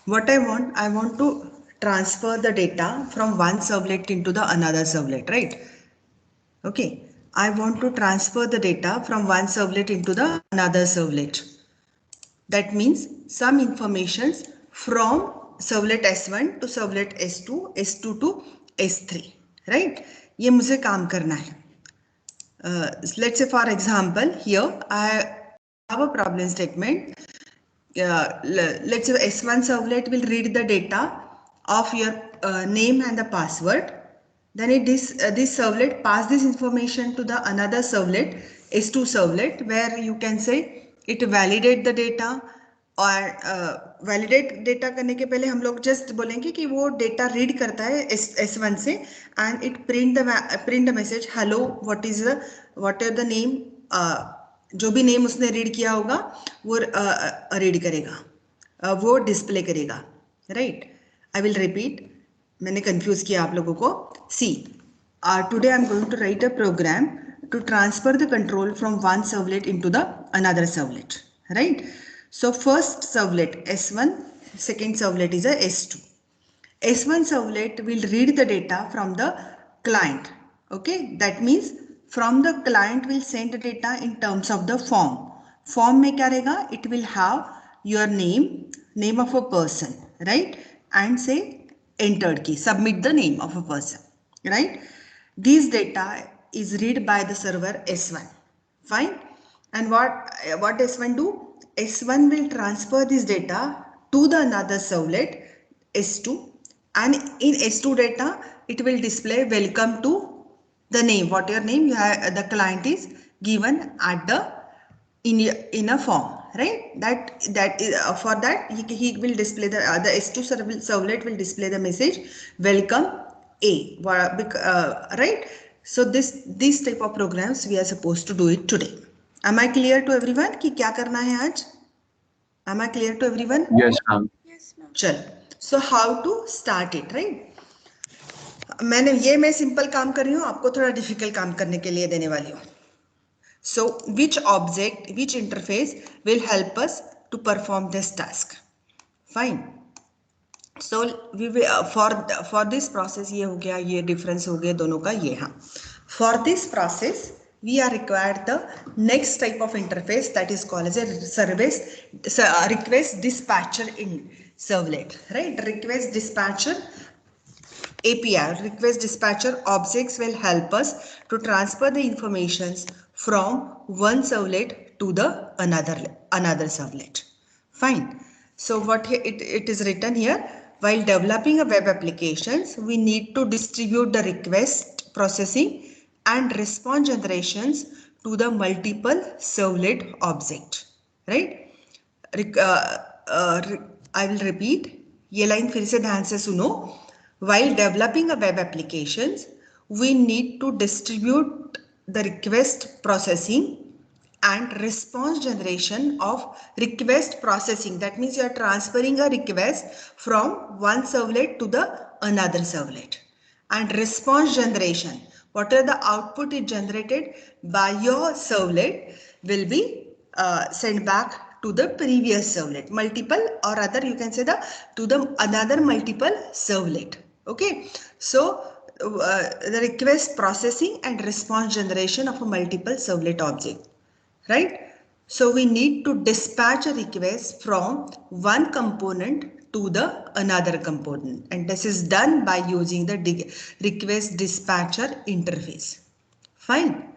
What I want to transfer the data from one servlet into the another servlet, right? Okay, I want to transfer the data from one servlet into the another servlet. That means some informations from servlet S1 to servlet S2, S2 to S3, right? ये मुझे काम करना है. Let's say for example, here I have a problem statement. Let's say S1 servlet will read the data of your name and the password. Then this servlet pass this information to the another servlet, S2 servlet, where you can say it validate the data. और validate data करने के पहले हम लोग just बोलेंगे कि वो data read करता है S1 से and it print the message hello what are the name. जो भी नेम उसने रीड किया होगा वो रीड करेगा, वो डिस्प्ले करेगा, राइट. आई विल रिपीट, मैंने कंफ्यूज किया आप लोगों को. See, today I am going to write a program to transfer the control from one servlet into the another servlet, right? So first servlet S1, second servlet is a S2. S1 servlet will read the data from the client. Okay, that means from the client will send the data in terms of the form. Form में क्या रहेगा? It will have your name of a person, right? And say entered key, submit the name of a person, right? These data is read by the server S1. Fine. And what S1 do? S1 will transfer this data to the another servlet S2, and in S2 data it will display welcome to the name, what your name you have, the client is given at the in a form, right? That is for that he will display the S2 servlet will display the message welcome A, right? So this type of programs we are supposed to do it today. Am I clear to everyone कि क्या करना है आज? Am I clear to everyone? Yes, ma'am. Yes, ma'am. चल, so how to start it, right? मैं simple काम कर रही हूँ, आपको थोड़ा डिफिकल्ट काम करने के लिए देने वाली हूँ. So which object, which interface will help us to perform this task? Fine. So we will for this process ये हो गया, ये difference हो गया दोनों का ये. हाँ, for this process we are required the next type of interface that is called as a request dispatcher in servlet, right? Request dispatcher API, request dispatcher objects will help us to transfer the informations from one servlet to the another servlet. Fine. So what it is written here, while developing a web applications, we need to distribute the request processing and response generations to the multiple servlet object, right? I will repeat, ये line फिर से ध्यान से सुनो. While developing a web applications, we need to distribute the request processing and response generation of request processing. That means you are transferring a request from one servlet to the another servlet. And response generation, whatever the output is generated by your servlet will be sent back to the previous servlet, multiple, or rather you can say to the another multiple servlet. Okay, so the request processing and response generation of a multiple servlet object, right? So we need to dispatch a request from one component to the another component, and this is done by using the request dispatcher interface. Fine.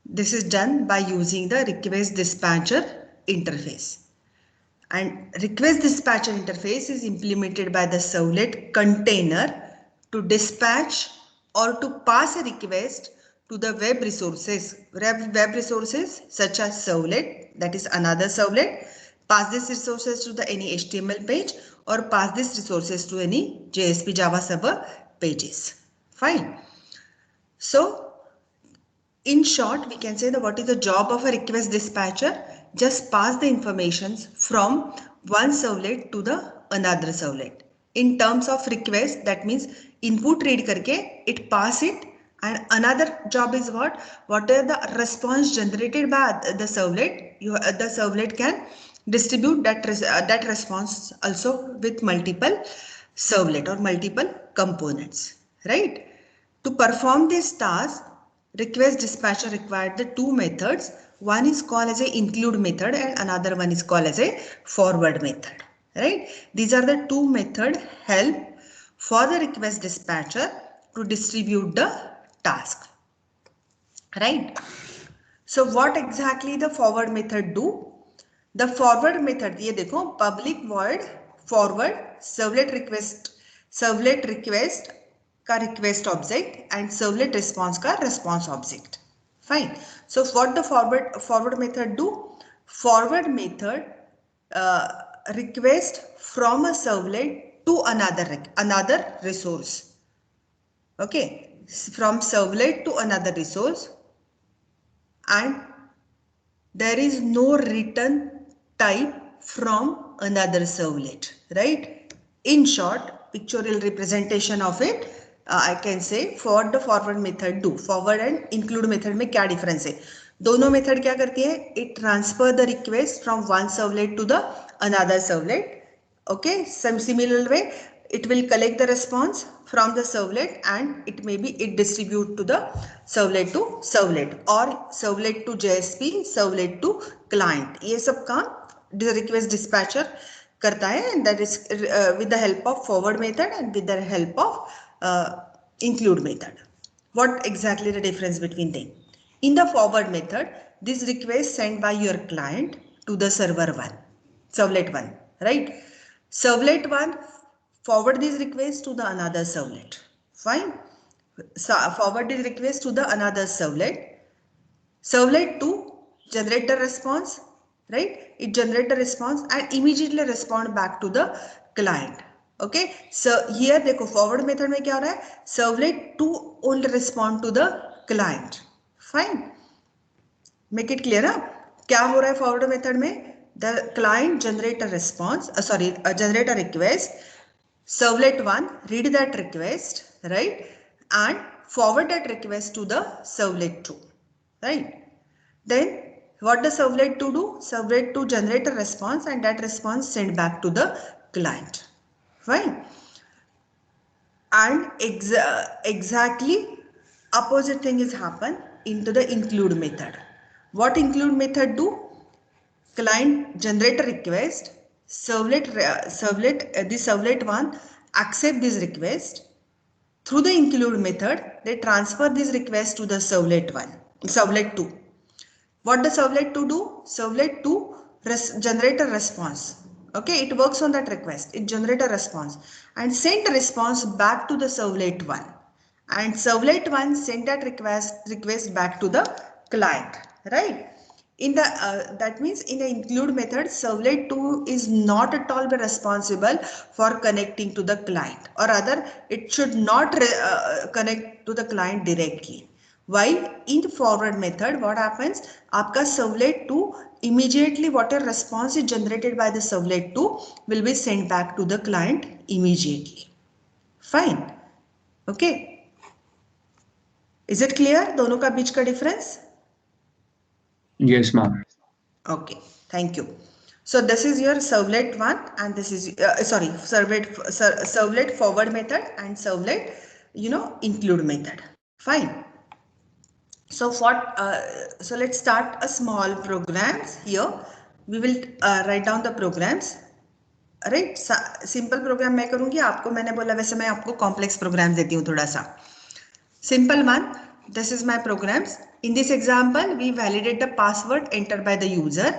This is done by using the request dispatcher interface. And request dispatcher interface is implemented by the servlet container to dispatch or to pass a request to the web resources. Web resources such as servlet, that is another servlet, pass these resources to the any HTML page or pass these resources to any JSP Java server pages. Fine. So in short, we can say that what is the job of a request dispatcher? Just pass the informations from one servlet to the another servlet. In terms of request, that means input read karke, it pass it, and another job is what? Whatever the response generated by the servlet, the servlet can distribute that response also with multiple servlet or multiple components, right? To perform this task, request dispatcher required the two methods. One is called as a include method and another one is called as a forward method, right? These are the two method help for the request dispatcher to distribute the task, right? So what exactly the forward method do? The forward method, ये देखो public void forward servlet request का request object and servlet response का response object. Fine. So what the forward method do? Forward method request from a servlet to another resource. Okay, from servlet to another resource, and there is no return type from another servlet, right? In short, pictorial representation of it, I can say for the forward method do. Forward and include method में क्या difference है? दोनों method क्या करती है? It transfer the request from one servlet to the another servlet. Okay, some similar way, it will collect the response from the servlet and it distribute to the servlet or servlet to JSP, servlet to client. ये सब काम the request dispatcher करता है, and that is with the help of forward method and with the help of include method. What exactly the difference between them? In the forward method, this request sent by your client to the servlet 1, right? Servlet 1 forward this request to the another servlet. Fine. So forward this request to the another servlet. Servlet 2 generate the response, right? It generate the response and immediately respond back to the client. Okay. So here देखो forward method में क्या हो रहा है? Servlet 2 only respond to the client. Fine. Make it clear ना? क्या हो रहा है forward method में? The client generate a response, generate a request. Servlet 1 read that request, right, and forward that request to the servlet 2, right? Then what does servlet 2 do? Servlet 2 generate a response and that response sent back to the client, fine. And exactly opposite thing is happen into the include method. What include method do? Client generate a request, the servlet 1 accept this request. Through the include method, they transfer this request to the servlet 2. What does servlet 2 do? Servlet 2 generate a response. Okay, it works on that request. It generate a response and send a response back to the servlet 1. And servlet 1 send that request back to the client, right? In the that means in the include method, servlet 2 is not at all be responsible for connecting to the client, or rather it should not connect to the client directly. While in the forward method, what happens? Aapka servlet 2 immediately whatever response is generated by the servlet 2 will be sent back to the client immediately. Fine. Okay. Is it clear? दोनों का बीच का difference? Yes, ma'am. Okay, thank you. So this is your servlet 1 and this is servlet forward method and servlet include method. Fine. So so let's start a small programs here. We will write down the programs. Right? Simple program मैं करूँगी, आपको मैंने बोला वैसे मैं आपको complex programs देती हूँ थोड़ा सा. Simple one. This is my programs. In this example, we validate the password entered by the user.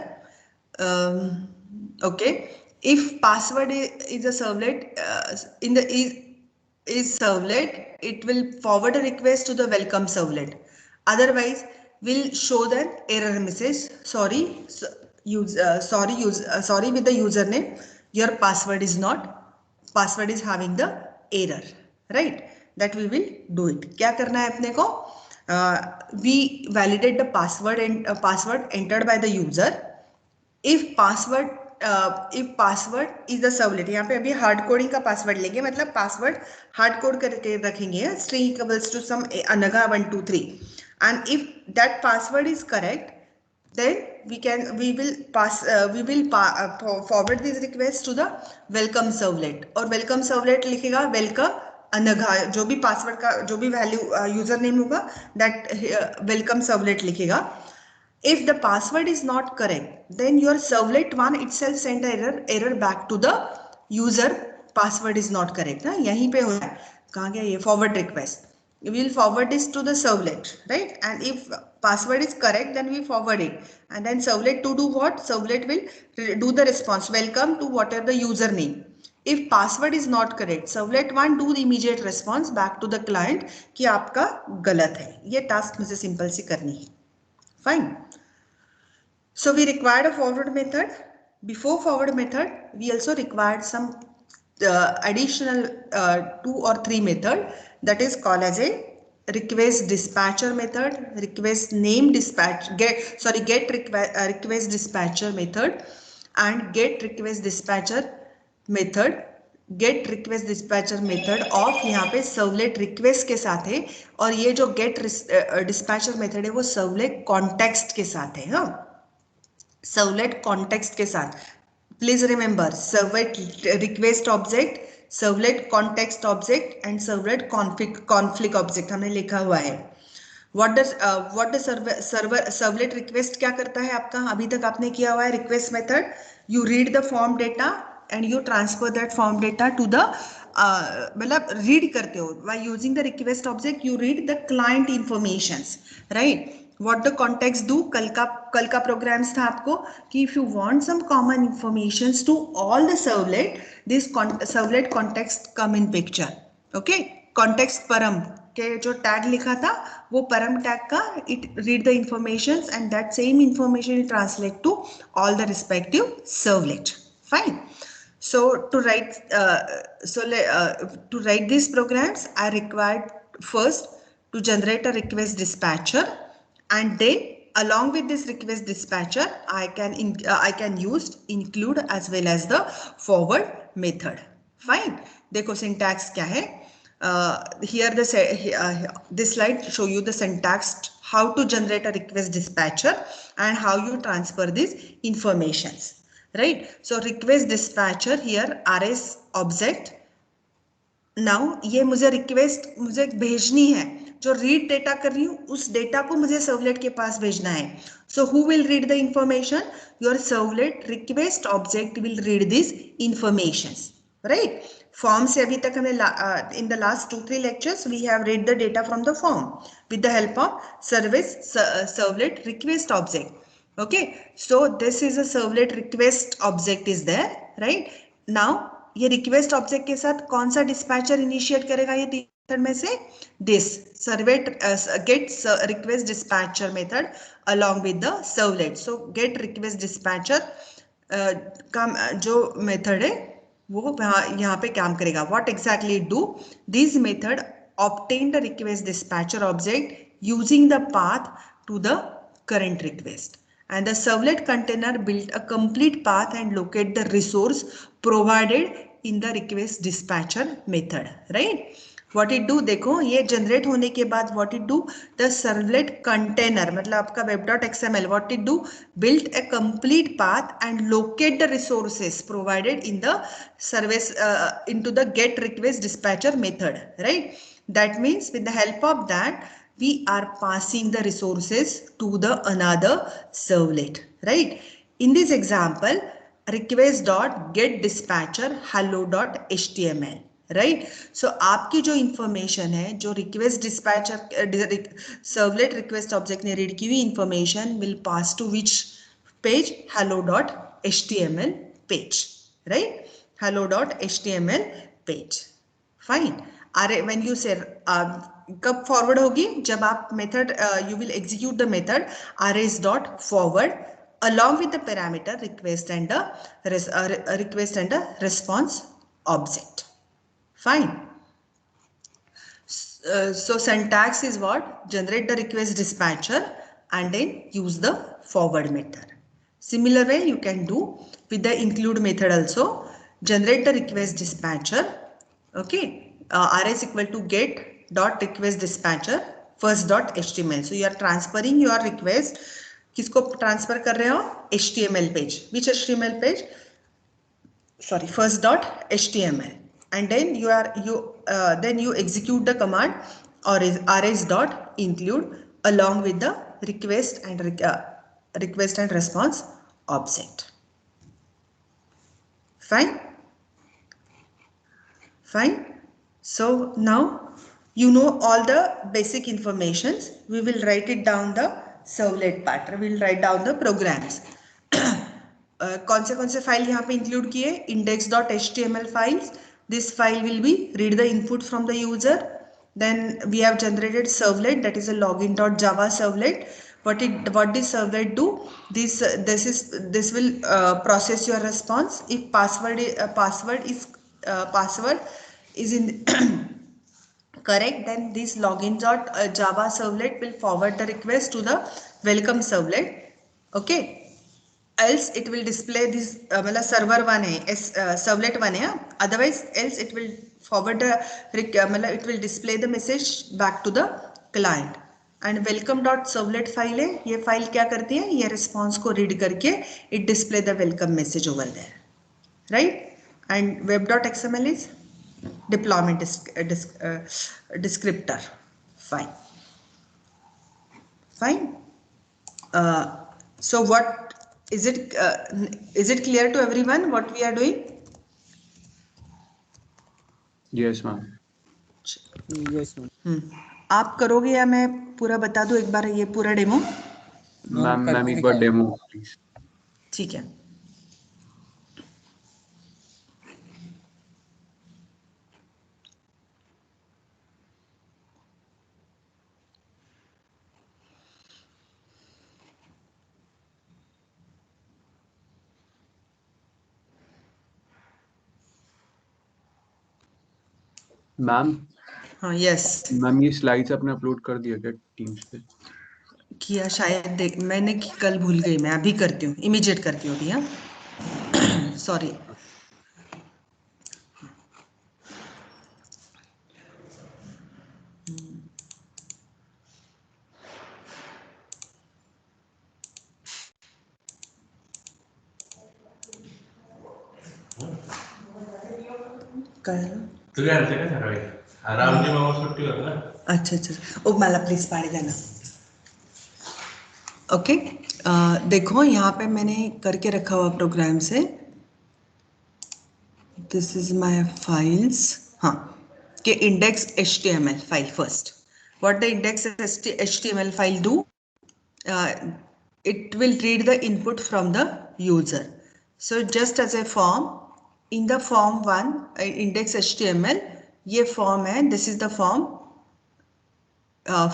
Okay. If password is a servlet, is servlet, it will forward a request to the welcome servlet. Otherwise, we'll show the error message. Sorry with the username. Your password is having the error, right? That we will do it. क्या करना है अपने को? We validate the password entered by the user. If password is the servlet, यहाँ पे अभी hard coding का password लेंगे, मतलब पासवर्ड हार्ड कोड करके रखेंगे, string equals to some anaga 123, and if that password is correct, then we will forward this request to the welcome servlet, और welcome servlet लिखेगा welcome अनघा, जो भी पासवर्ड का जो भी वैल्यू यूजर नेम होगा दैट वेलकम सर्वलेट लिखेगा. If the password is not correct, then your servlet one itself send error back to the user. Password is not correct. ना यहीं पे हो रहा है. कहाँ गया ये forward request? We will forward this to the servlet, right? And if password is correct, then we forward it. And then servlet to do what? Servlet will do the response. Welcome to whatever the username. If password is not correct, servlet one do the immediate response back to the client कि आपका गलत है. ये task मुझे simple सी करनी है. Fine. So we required a forward method. Before forward method, we also required some additional 2 or 3 method that is called as a request dispatcher method, request name dispatch, get request dispatcher method, and get request dispatcher method. Gate request dispatcher method of यहाँ पे servlet request के साथ है, और ये जो gate dispatcher method है वो सर्वलेट कॉन्टेक्स्ट के साथ है. हाँ, सर्वलेट कॉन्टेक्स्ट के साथ. Please remember servlet request object, servlet context object and servlet conflict object हमने लिखा हुआ है. व्हाट डज सर्वलेट रिक्वेस्ट क्या करता है आपका? अभी तक आपने किया हुआ है request method. You read the form data and you transfer that form data to the मतलब read करते हो by using the request object. You read the client informations, right? What the context do? कल का programs था आपको कि if you want some common informations to all the servlet, this servlet context come in picture. Okay, context param के जो tag लिखा था वो param tag का it read the informations and that same information will translate to all the respective servlet. Fine. So to write these programs, I required first to generate a request dispatcher, and then along with this request dispatcher, I can use include as well as the forward method. Fine. देखो syntax क्या है? Here this slide show you the syntax, how to generate a request dispatcher and how you transfer these informations. Right, so request dispatcher here RS object. Now ये मुझे request मुझे भेजनी है, जो read data कर रही हूँ उस data को मुझे servlet के पास भेजना है. So who will read the information? Your servlet request object will read these informations. Right, form से अभी तक हमने in the last 2-3 lectures we have read the data from the form with the help of servlet request object. Okay, so this is a servlet request object is there, right? Now ये request object के साथ कौन सा dispatcher initiate करेगा ये तीन method में से? This servlet get request dispatcher method along with the servlet. So get request dispatcher का जो method है वो यहाँ पे काम करेगा. What exactly do? This method obtain the request dispatcher object using the path to the current request. And the servlet container built a complete path and locate the resource provided in the request dispatcher method. Right? What it do? देखो ये generate होने के बाद what it do? The servlet container मतलब आपका web.xml what it do? Built a complete path and locate the resources provided in the service into the get request dispatcher method. Right? That means with the help of that we are passing the resources to the another servlet, right? In this example, request.getDispatcher hello.html, right? So आपकी जो information है, जो request dispatcher servlet request object ने read की हुई information will pass to which page? hello.html page, right? hello.html page. Fine. When you say कब forward होगी? जब आप method you will execute the method rs.forward along with the parameter request and the response object. Fine. So syntax is what? Generate the request dispatcher and then use the forward method. Similar way you can do with the include method also. Generate the request dispatcher. Okay. rs equal to get dot request dispatcher first dot html. So you are transferring your request किसको transfer कर रहे हो? HTML page. Which HTML page? Sorry, first dot HTML, and then you execute the command or is rs dot include along with the request and response object. Fine. So now you know all the basic informations. We will write it down the servlet part. We will write down the programs. कौन से file यहाँ पे include किए? index.html files. This file will be read the input from the user. Then we have generated servlet, that is a login.java servlet. What this servlet do? This will process your response. If password is in correct, then this login.java servlet will forward the request to the welcome servlet. Okay, else it will display this मतलब server one है, servlet one है. Otherwise else it will forward the मतलब it will display the message back to the client. And welcome.servlet file है, ये file क्या करती है? ये रिस्पॉन्स को रीड करके it display the welcome message over there, right? And web.xml is deployment descriptor. Fine. So what is it? Is it clear to everyone what we are doing? Yes, ma'am. Yes, ma'am. आप करोगे या मैं पूरा बता दूं एक बार ये पूरा डेमो? मैम एक बार डेमो प्लीज. ठीक है. मैम. हाँ, यस. मैम ये स्लाइड्स आपने अपलोड कर दिया क्या टीम्स पे? किया शायद, देख मैंने कल भूल गई. मैं अभी करती हूँ, इमीडिएट करती हूँ अभी. हाँ, सॉरी. अच्छा. ओ मला प्लीज पाणी द्या ना. ओके, देखो यहाँ पे मैंने करके रखा हुआ प्रोग्राम से. This is my files. हाँ, के index HTML file first. What the index HTML file do? It will read the input from the user. So just as a form, in the form 1 index HTML, ये form है. This is the form.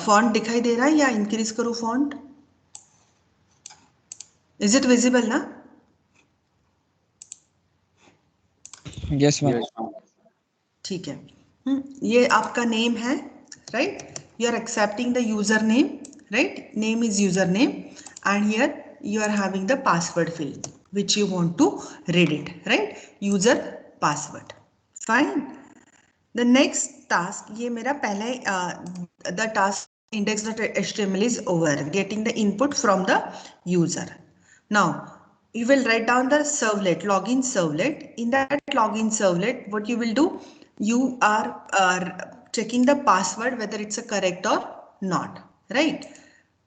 Font दिखाई दे रहा है या increase करूँ font? Is it visible ना? Yes, ma'am. ठीक है. ये आपका नेम है, right? You are accepting the user name, right? Name is user name and here you are having the password field which you want to read it, right? User password. Fine. The next task, ये मेरा पहले the task index.html is over, getting the input from the user. Now you will write down the servlet, login servlet. In that login servlet, what you will do, you are checking the password whether it's a correct or not, right?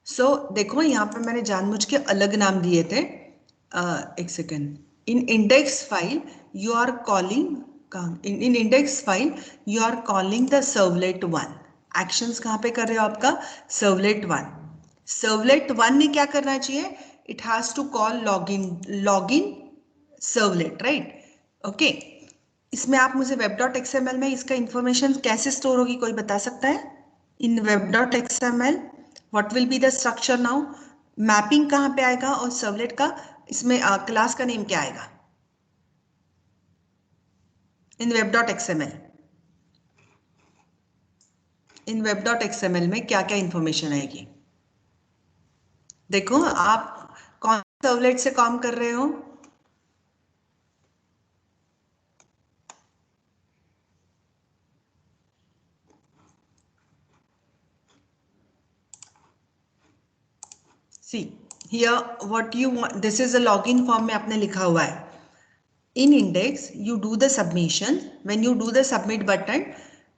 So देखो यहाँ पे मैंने जानबूझ के अलग नाम दिए थे. एक second. In index file you are calling in index file you are calling the servlet 1. actions कहाँ पे कर रहे हो आपका? servlet 1. servlet 1 ने क्या करना चाहिए? it has to call login servlet, right? okay. इसमें आप मुझे web.xml में इसका इंफॉर्मेशन कैसे स्टोर होगी, कोई बता सकता है? इन web.xml what will be the structure now? Mapping कहाँ पे आएगा और सर्वलेट का इसमें क्लास का नेम क्या आएगा? इन web.xml, इन web.xml में क्या क्या इंफॉर्मेशन आएगी? देखो आप कौन सर्वलेट से काम कर रहे हो? सी, here what you want, this is a login form में आपने लिखा हुआ है. In index you do the submission. When you do the submit button,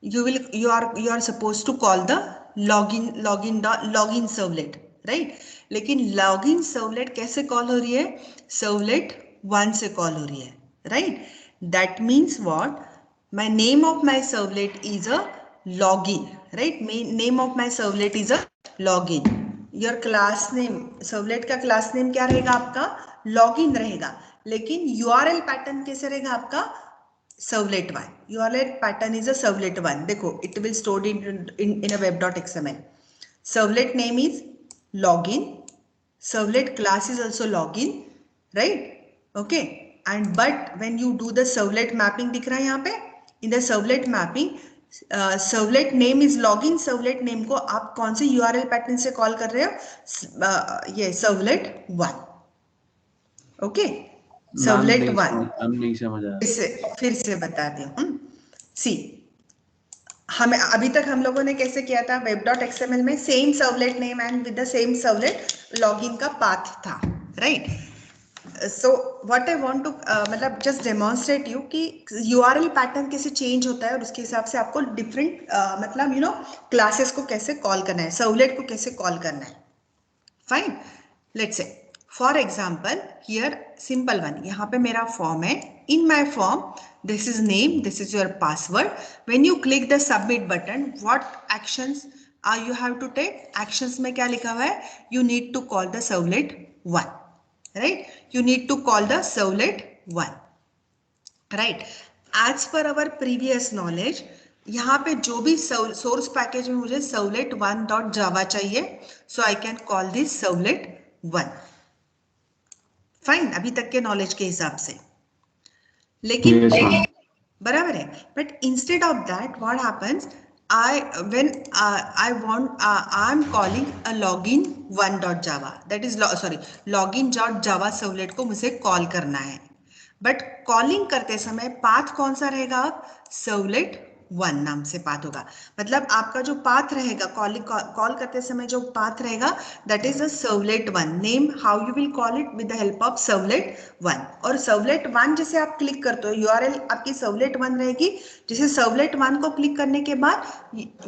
you are supposed to call the login servlet, right? लेकिन login servlet कैसे call हो रही है? servlet 1 से कॉल हो रही है, right? That means what? My name of my servlet is a login, right? Name of my servlet is a login. Your class name, servlet का class name क्या रहेगा आपका? login रहेगा. लेकिन URL पैटर्न कैसे रहेगा आपका? servlet 1. URL pattern is a servlet 1. देखो, it will stored in a web.xml. servlet name is login. servlet class is also login, right? Okay. And but when you do the servlet mapping, दिख रहा है यहाँ पे? In the servlet mapping, servlet name is login. servlet name को आप कौन से URL pattern से कॉल कर रहे हो? ये servlet 1. Okay, servlet 1. हम नहीं समझ आया. फिर से बताती हूँ. सी, हमें अभी तक हम लोगों ने कैसे किया था? web.xml में same servlet name and with the same servlet login का पाथ था, right? So what I want to मतलब जस्ट डेमोन्स्ट्रेट यू कि URL पैटर्न कैसे चेंज होता है और उसके हिसाब से आपको डिफरेंट मतलब यू नो क्लासेस को कैसे कॉल करना है, सर्वलेट को कैसे कॉल करना है. Fine, let's say For example, here simple one. यहाँ पे मेरा form है. In my form, this is name, this is your password. When you click the submit button, what actions you have to take? Actions में क्या लिखा हुआ है? You need to call the servlet 1, right? You need to call the servlet 1, right? As per our previous knowledge, यहाँ पे जो भी source package में मुझे servlet1.java चाहिए, so I can call this servlet 1. Fine, अभी तक के नॉलेज के हिसाब से. लेकिन बराबर है. But instead of that what happens, I am calling a login1.java, that is login.java servlet को मुझे कॉल करना है. बट कॉलिंग करते समय पाथ कौन सा रहेगा? servlet 1 नाम से पाथ होगा. मतलब आपका जो पाथ रहेगा कॉल करते समय जो पाथ रहेगा, that is a servlet 1 name. How you will call it? With the help of servlet 1. और servlet 1 जैसे आप क्लिक करते हो, URL आपकी servlet 1 रहेगी. जैसे servlet 1 को क्लिक करने के बाद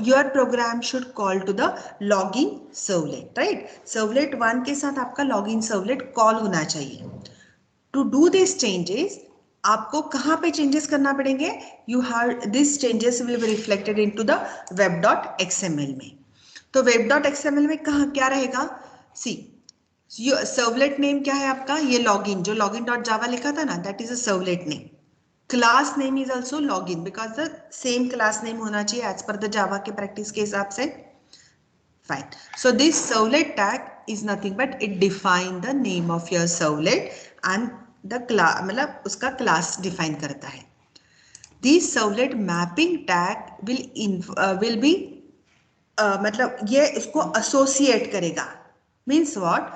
your program should call to the login servlet, right? servlet 1 के साथ आपका लॉगिन सर्वलेट कॉल होना चाहिए. टू डू दिस चेंजेस आपको कहाँ पे चेंजेस करना पड़ेंगे? You have this changes will be reflected into the web.xml में. तो web.xml में कहाँ क्या रहेगा? सी, सर्वलेट नेम क्या है आपका? ये लॉगिन, जो login.java लिखा था ना, that is a servlet name. Class name is also login because the same class name होना चाहिए एज पर द जावा के प्रैक्टिस के हिसाब से. Fine. So this servlet tag is nothing but it define the name of your servlet and the class, मतलब उसका class define करता है. This servlet mapping tag will be मतलब ये इसको एसोसिएट करेगा. Means what?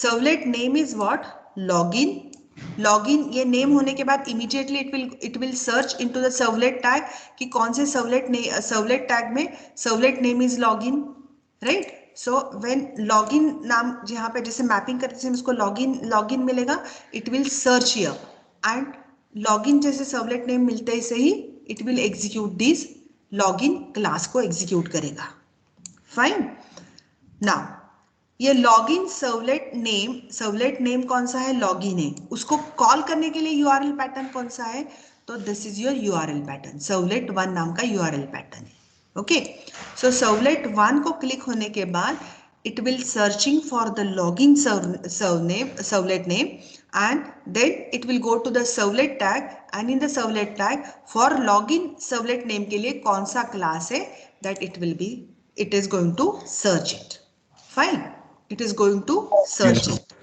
Servlet name is what? Login. Login ये name होने के बाद immediately it will search into the servlet tag कि कौन से सर्वलेट टैग में servlet name is login, right? So when login नाम जहाँ पे जैसे मैपिंग करते हैं उसको लॉगिन मिलेगा, it will search here and login जैसे सर्वलेट नेम मिलते से ही it will execute this login class को एग्जीक्यूट करेगा. फाइन. नाउ ये लॉगिन सर्वलेट नेम कौन सा है? लॉगिन है. उसको कॉल करने के लिए URL पैटर्न कौन सा है? तो this is your URL pattern. servlet 1 नाम का URL पैटर्न है. ओके, सो servlet 1 को क्लिक होने के बाद it will searching for the login servlet name and then it will go to the servlet tag and in the servlet tag for login servlet name के लिए कौन सा class है, that it is going to search it. Fine, it is going to search it.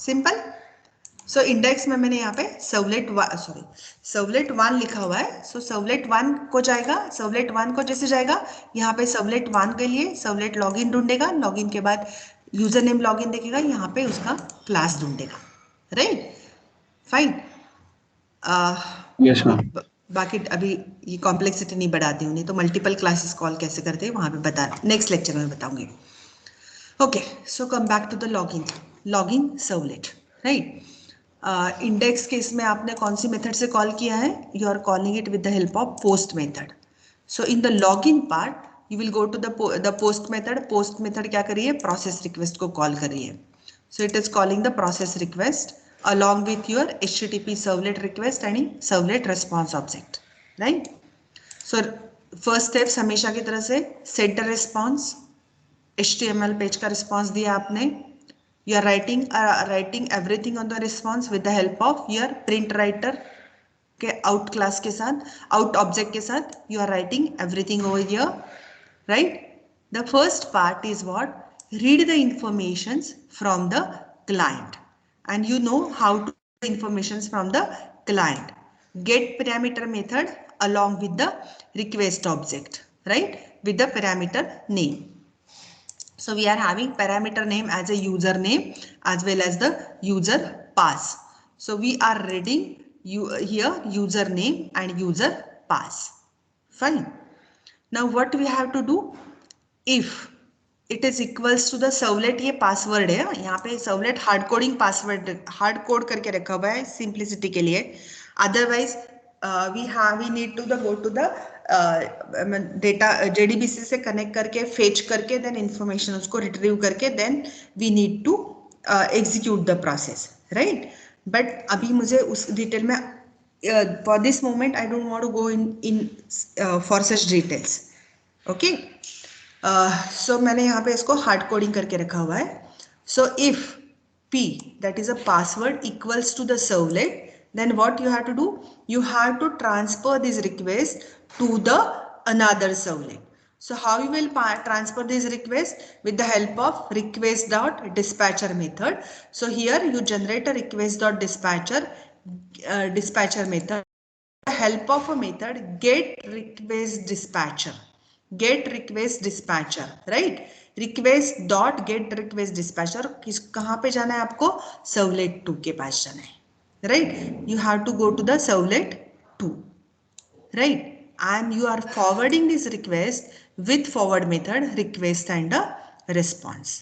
Simple. So index में मैंने यहाँ पे servlet 1 लिखा हुआ है. सो servlet 1 को जाएगा. servlet 1 को जैसे जाएगा यहाँ पे servlet 1 के लिए servlet लॉगिन ढूंढेगा. लॉगिन के बाद यूजर नेम लॉगिन देखेगा, यहाँ पे उसका क्लास ढूंढेगा, राइट? फाइन. Yes ma'am. बाकी अभी ये कॉम्प्लेक्सिटी नहीं बढ़ाती हूँ, नहीं तो मल्टीपल क्लासेस कॉल कैसे करते हैं वहाँ पे बता नेक्स्ट लेक्चर में बताऊंगी. Okay, so come back to the login. Login servlet, right. Index case में आपने कौन सी मेथड से कॉल किया है? You are calling it with the help of post method. So in the login part you will go to the post method. Post method क्या करिए? Process request को कॉल करिए. So it is calling the process request along with your HTTP servlet request and servlet response object, right? So first steps हमेशा की तरह से set the response. HTML page का response दिया आपने. You are writing everything on the response with the help of your print writer के out class के साथ, out object के साथ you are writing everything over here, right? The first part is what? Read the informations from the client. And you know how to read informations from the client. Get parameter method along with the request object, right? With the parameter name. So we are having parameter name as a username as well as the user pass. So we are reading here username and user pass. Fine. Now what we have to do? If it is equals to the servlet, ये password है यहाँ पे. Servlet hard coding password hard code करके रखा हुआ है simplicity के लिए. Otherwise we need to the go to the data JDBC से कनेक्ट करके फेच करके देन इंफॉर्मेशन उसको रिट्रीव करके then we need to execute the process, right. But अभी मुझे उस डिटेल में for this moment I don't want to go in for such details. Okay. So मैंने यहाँ पे इसको हार्ड कोडिंग करके रखा हुआ है. So if P, that is a password, equals to the servlet, then what you have to do? You have to transfer this request to the another servlet. So how you will transfer this request? With the help of request.dispatcher method. So here you generate a request.dispatcher dispatcher method. With the help of a method get request dispatcher. Get request dispatcher, right? Request dot get request dispatcher. किस कहाँ पे जाना है आपको? Servlet 2 के पास जाना है, right? You have to go to the Servlet 2, right? And you are forwarding this request with forward method request and a response.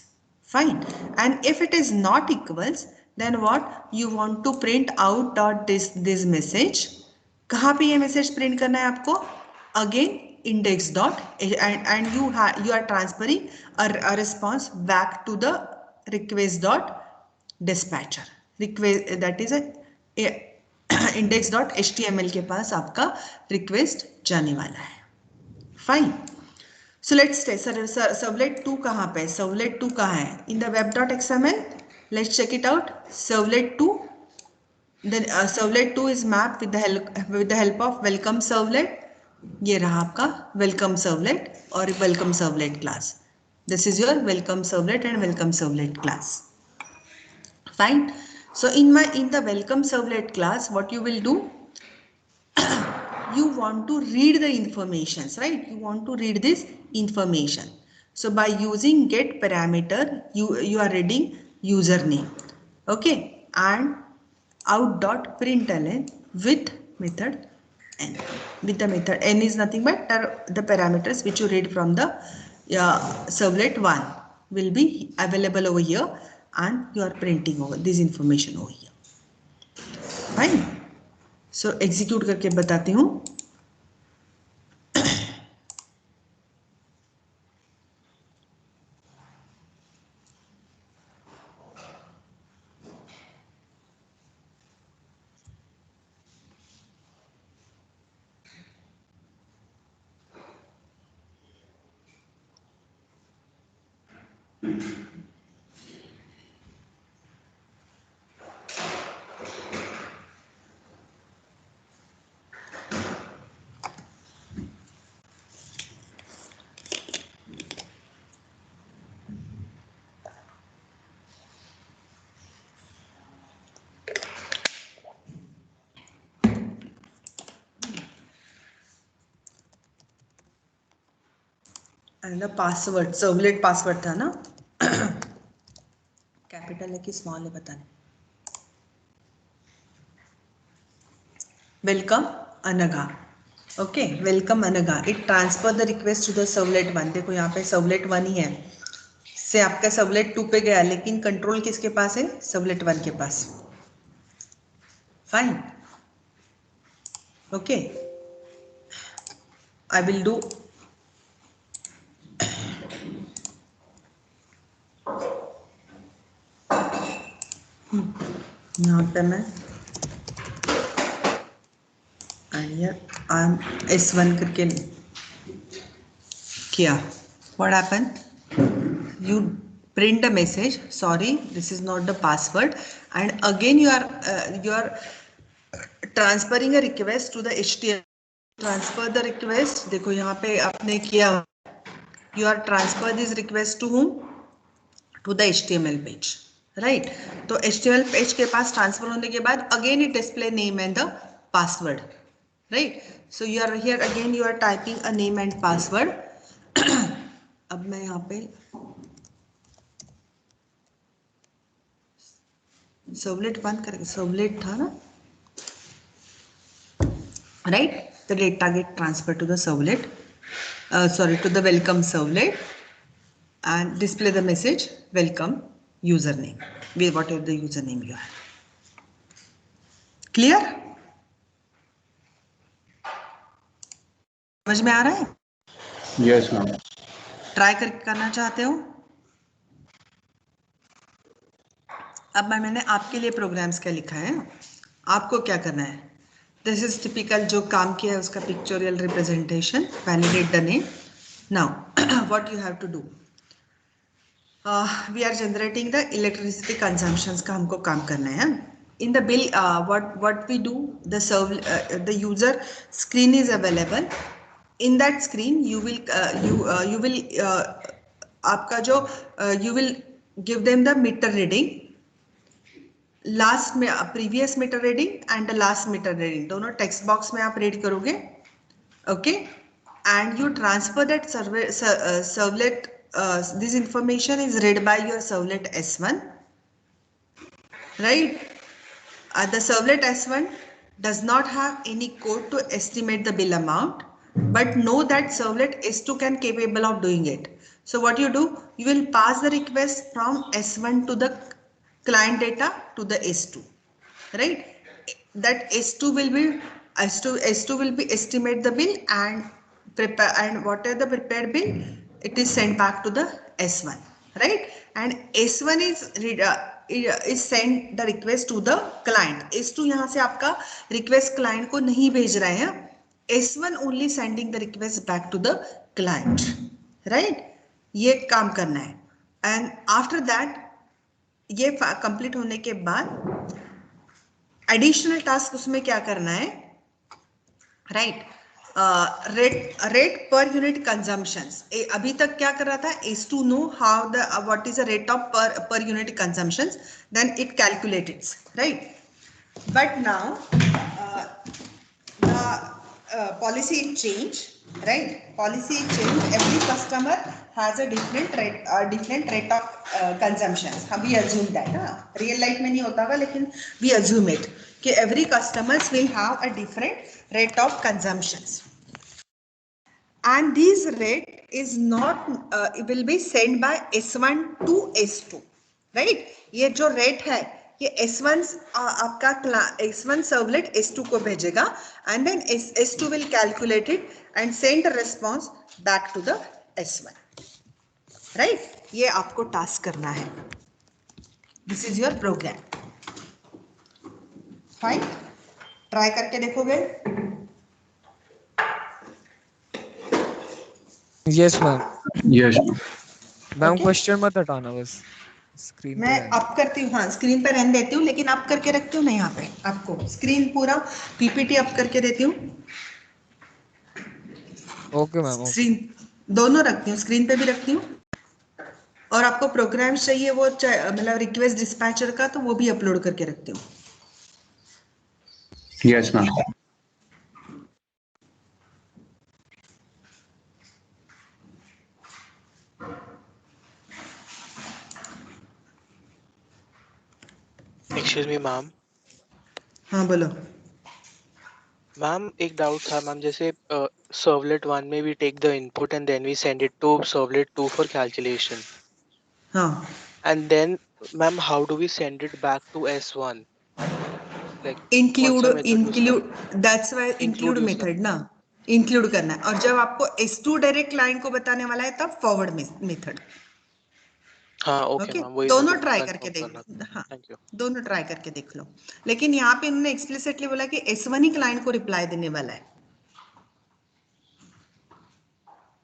Fine. And if it is not equals, then what? You want to print out dot this message. कहाँ पे ये message print करना है आपको? Again index dot and you are transferring a response back to the request dot dispatcher. Request, that is a index dot html के पास आपका request जाने वाला है. Fine. So let's test. Servlet 2 कहाँ पे? Servlet 2 कहाँ है? In the web.xml. Let's check it out. Servlet 2. Then Servlet 2 is mapped with the help of welcome servlet. ये रहा आपका वेलकम सर्वलेट और welcome servlet class. This is your welcome servlet and welcome servlet class. Fine. So in the welcome servlet class what you will do? you want to read the informations, right? You want to read this information. So by using get parameter you are reading username, okay, and out dot println with method n. With the method n is nothing but the parameters which you read from the servlet 1 will be available over here and you are printing over this information over here. Fine. So execute करके बताती हूँ. And the password, servlet password था ना, capital है कि small है पता नहीं. Welcome Anagha. Okay, welcome Anagha. It transfer the request to the servlet 1. देखो यहाँ पे सर्वलेट 1 ही है. से आपका सर्वलेट 2 पे गया, लेकिन कंट्रोल किसके पास है? सर्वलेट 1 के पास. Fine. Okay, I will do यहाँ पे मैं S1 करके किया. What happened? You print a message, sorry, this is not the password, and again you are transferring a request to the HTML. Transfer the request. देखो यहाँ पे आपने किया, you are transfer this request to whom? To the HTML page, right? तो HTML page के पास transfer होने के बाद again it display name and the password, right? So you are here again you are typing a name and password. अब मैं यहाँ पे servlet बंद करके, सर्वलेट था ना, right? The data get transferred to the servlet, to the welcome servlet, and display the message welcome username with whatever the username you have. Clear? समझ में आ रहा है? Yes, ma'am. ट्राई करना चाहते हो? अब मैंने आपके लिए प्रोग्राम्स क्या लिखा है, आपको क्या करना है? दिस इज टिपिकल जो काम किया है उसका pictorial representation. Validate the name. Now what you have to do, we are generating the electricity consumptions का हमको काम करना है. In the bill, what we do, the user screen is available. In that screen, you will आपका जो you will give them the meter reading, last में previous meter reading and last meter reading दोनों text box में आप read करोगे. Okay, and you transfer that servlet. This information is read by your servlet S1, right? The servlet S1 does not have any code to estimate the bill amount, but know that servlet S2 can capable of doing it. So what you do, you will pass the request from S1 to the client data to the S2, right? That S2 will be estimate the bill and prepare, and whatever the prepared bill, it is sent back to the S1, right? And S1 is send the request to the client. S2 यहाँ से आपका request client को नहीं भेज रहे हैं. S1 only sending the request back to the client, right? ये काम करना है. And after that, ये कंप्लीट होने के बाद एडिशनल टास्क उसमें क्या करना है, right? Rate per unit consumptions. अभी तक क्या कर रहा था, is to know how the what is the rate of per unit consumptions, then it calculated, right? But now the policy change, right? Policy change. Every customer has a different rate of consumption. We assume that, real life में नहीं होता होगा, लेकिन we assume it कि every customers will have a different rate of consumptions, and this rate is not it will be sent by S1 to S2, right? ये जो rate है ये S1 आपका S1 सर्वलेट S2 को भेजेगा, and then S2 will calculate it and send a response back to the S1, right? ये आपको task करना है. This is your program. Fine. Try करके देखोगे? Yes, ma'am. Yes, ma'am. Ma'am Okay. Question मत हटाना बस स्क्रीन पे मैं रहने अप करती हूँ, हाँ स्क्रीन पे रहने देती हूँ, लेकिन अप करके रखती हूँ मैं यहाँ पे आपको स्क्रीन पूरा पीपीटी अप करके देती हूँ. दो. Okay ma'am, okay. स्क्रीन दोनों रखती हूँ, स्क्रीन पे भी रखती हूँ, और आपको प्रोग्राम चाहिए वो मतलब रिक्वेस्ट डिस्पैचर का, तो वो भी अपलोड करके रखती हूँ. Yes, ma'am. Excuse me ma'am. हाँ बोलो. मैम एक डाउट था मैम, जैसे सर्वलेट 1 में we take the input and then we send it to servlet 2 for calculation. हाँ, And then, ma'am, how do we send it back to S1? Like, कौन include सा method use कर? Include that's why include include use कर? Method ना, include करना है। और जब आपको S2 डायरेक्ट क्लाइंट को बताने वाला है तब फॉरवर्ड मेथड। हाँ, ओके ओके, मैम, वही दोनों मुझे ट्राई करके कंफर्म देख करना था। लो। हाँ, थैंक यू। दोनों ट्राई करके देख लो। लेकिन यहाँ पे इन्होंने एक्सप्लिसिटली बोला कि S1 ही क्लाइंट को रिप्लाई देने वाला है।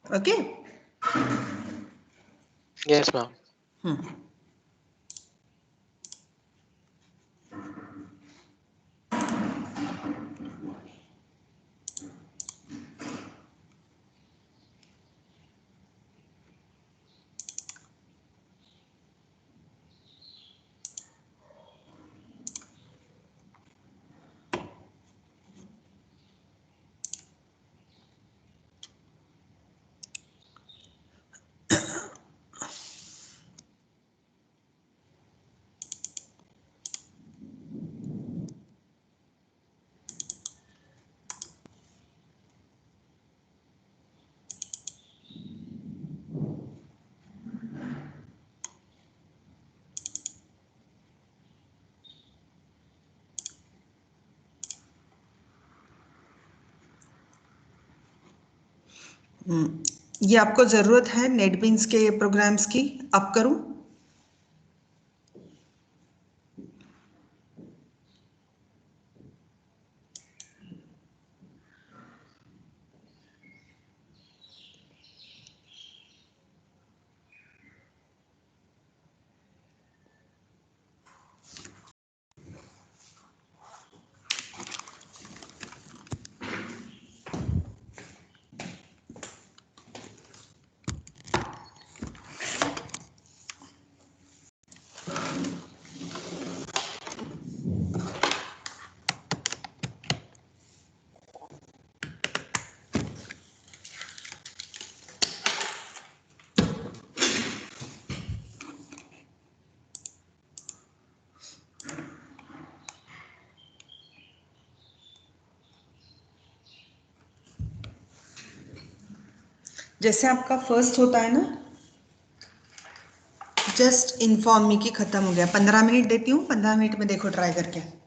ओके। Yes ma'am. हम्म। ये आपको जरूरत है नेटबीन्स के प्रोग्राम्स की, अब करूं? जैसे आपका फर्स्ट होता है ना, जस्ट इन्फॉर्म मी की खत्म हो गया। 15 मिनट देती हूँ, 15 मिनट में देखो ट्राई करके।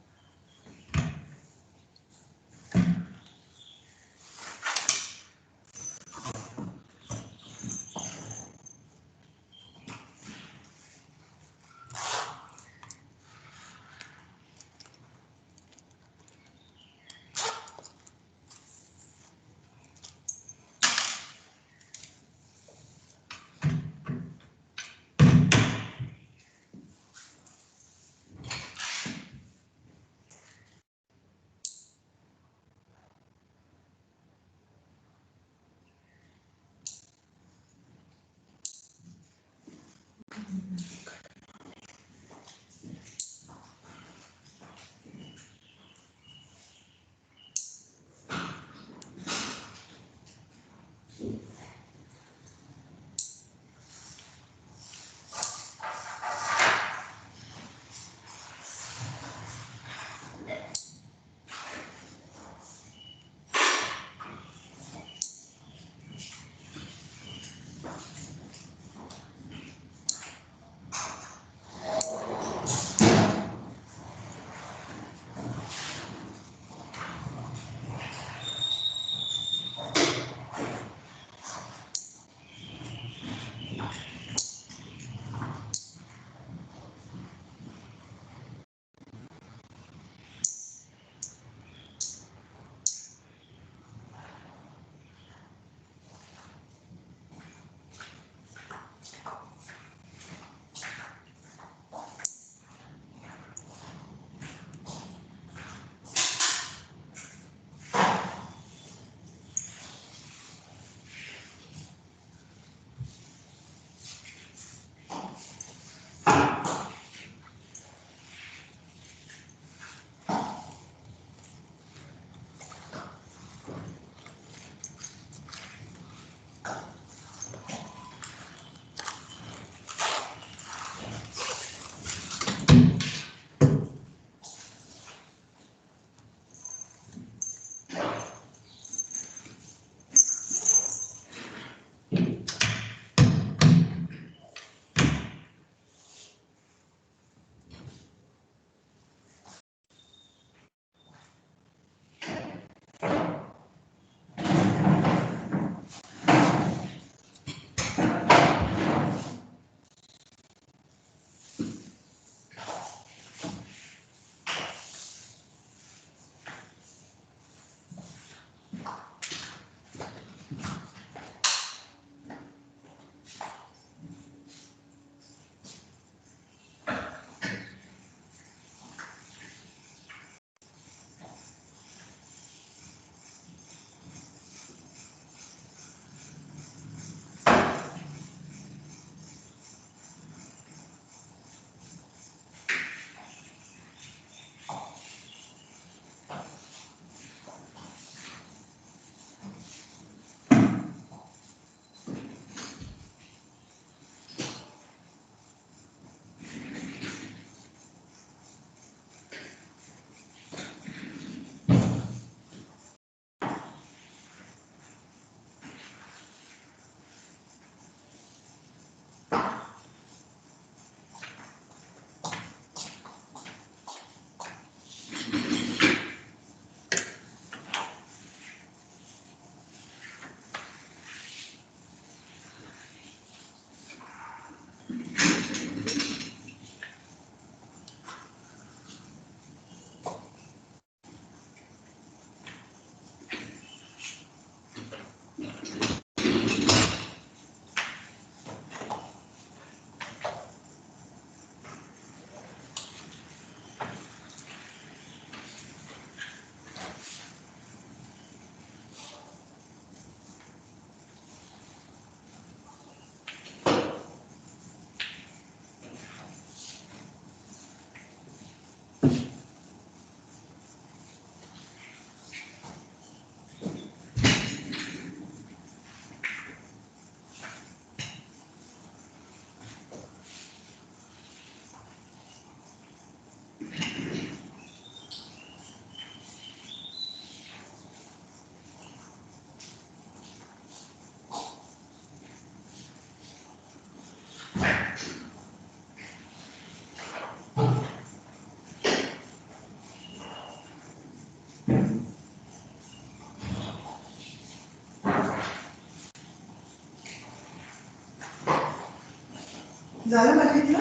झालं बघितलं?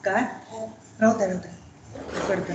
काय राहू द्या पडतं.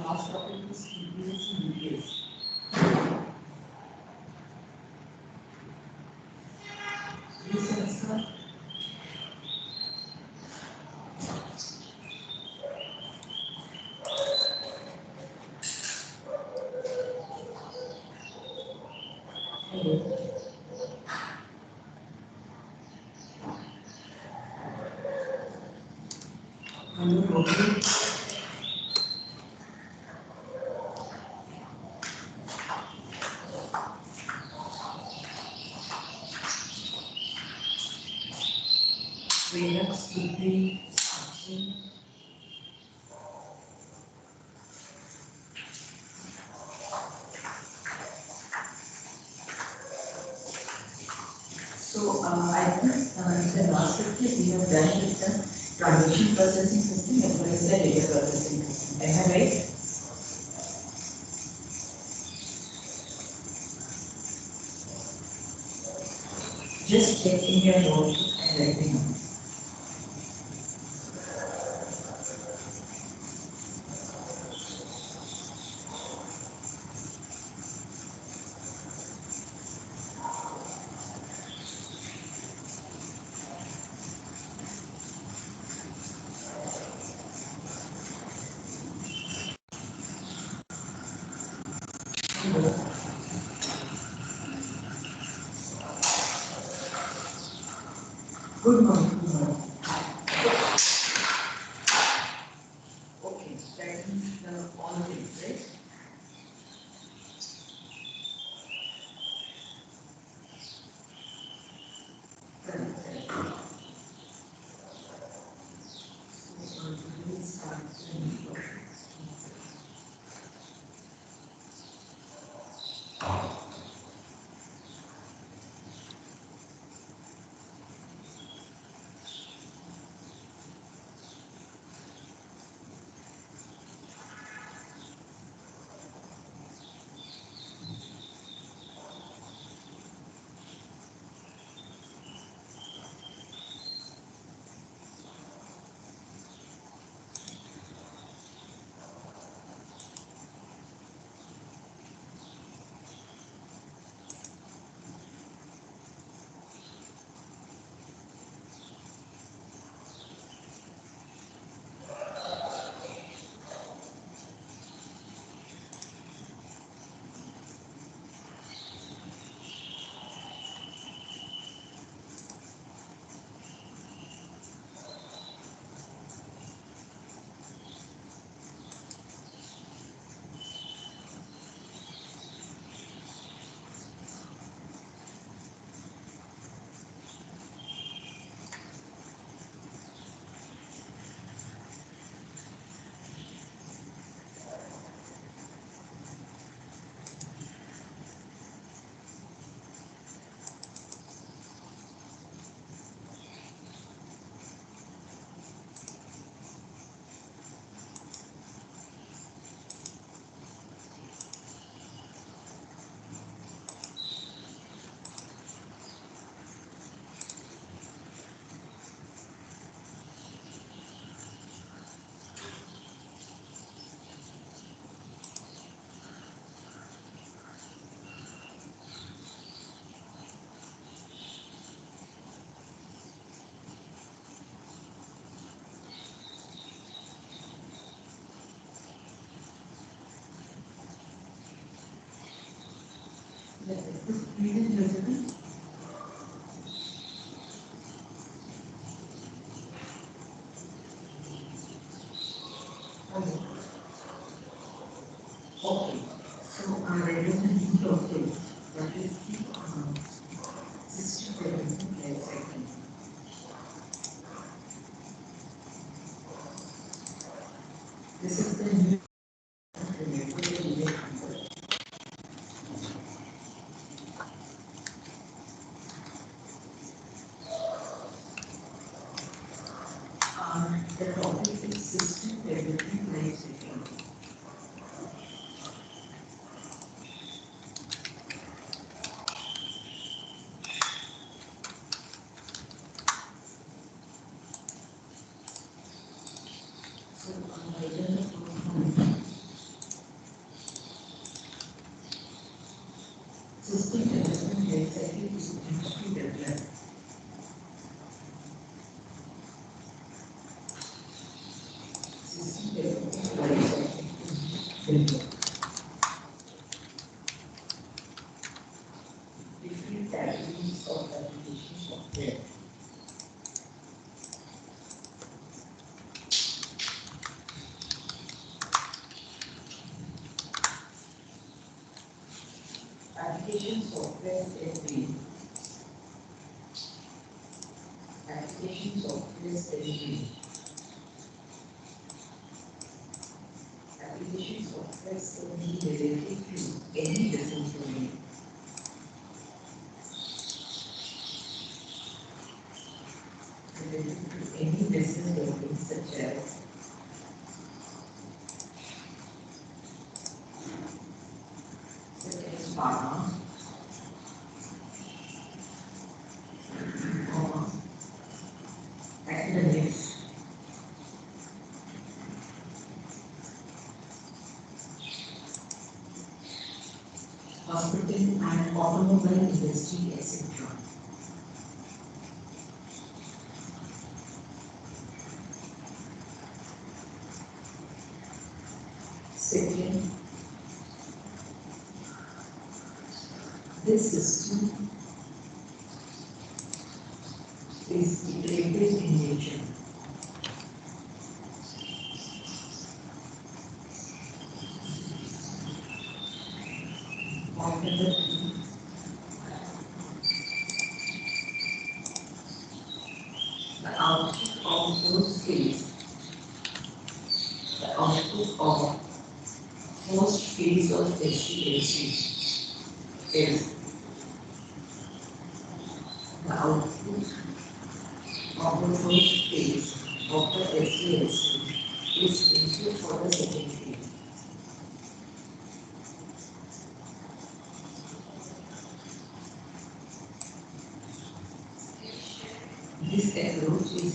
last topic is TPS and UPS. Yes, sir. Hello, Rohit. Relax to the starting. So I think in the last lecture we have done with the transaction processing system as well as the data processing system. Am I right? Just check in your notebook and let me know. Good morning. Good morning. Okay, that means all things, right? Correct, correct. So we will start the new topic. Ladies and gentlemen, hello. Okay. So there is a new topic that is the system development life cycle. This is the new related to the data transfer. The topic is system development life cycle. So I don't know. System development life cycle is used to develop system development life cycle is used to develop different categories of application software. Application software delivery. Application software delivery. Application software can be related to any business domain. Related to any business domain such as pharma, commerce, academics, hospital and automobile industry, etc. Second, this system is iterative in nature. However, the output of those phase, the output of first phase of SDLC is the output of the first phase of the SDLC is input for the second phase. This approach is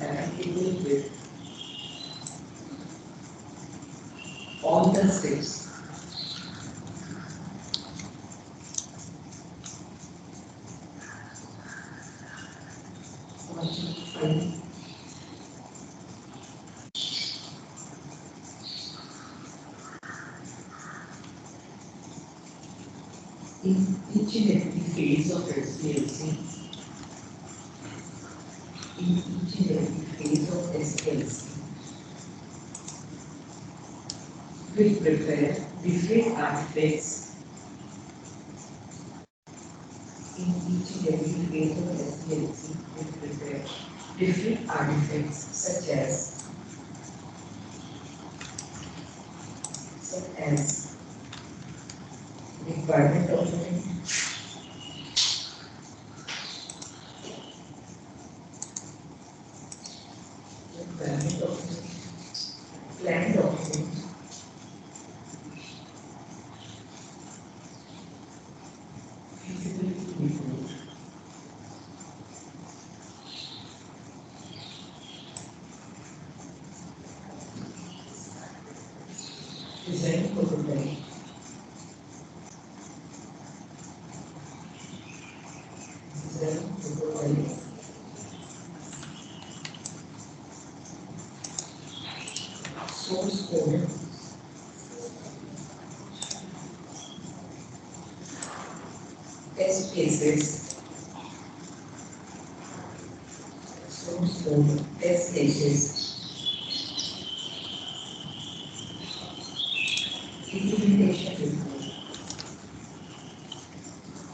applicable with all the steps. In each and every phase of SDLC, in each and every phase of SDLC, we prepare different artifacts. In each and every phase of SDLC, we prepare different artifacts such as requirement document, requirement document, plan document, feasibility report, design prototype, source code, test cases, source code, test cases, implementation report,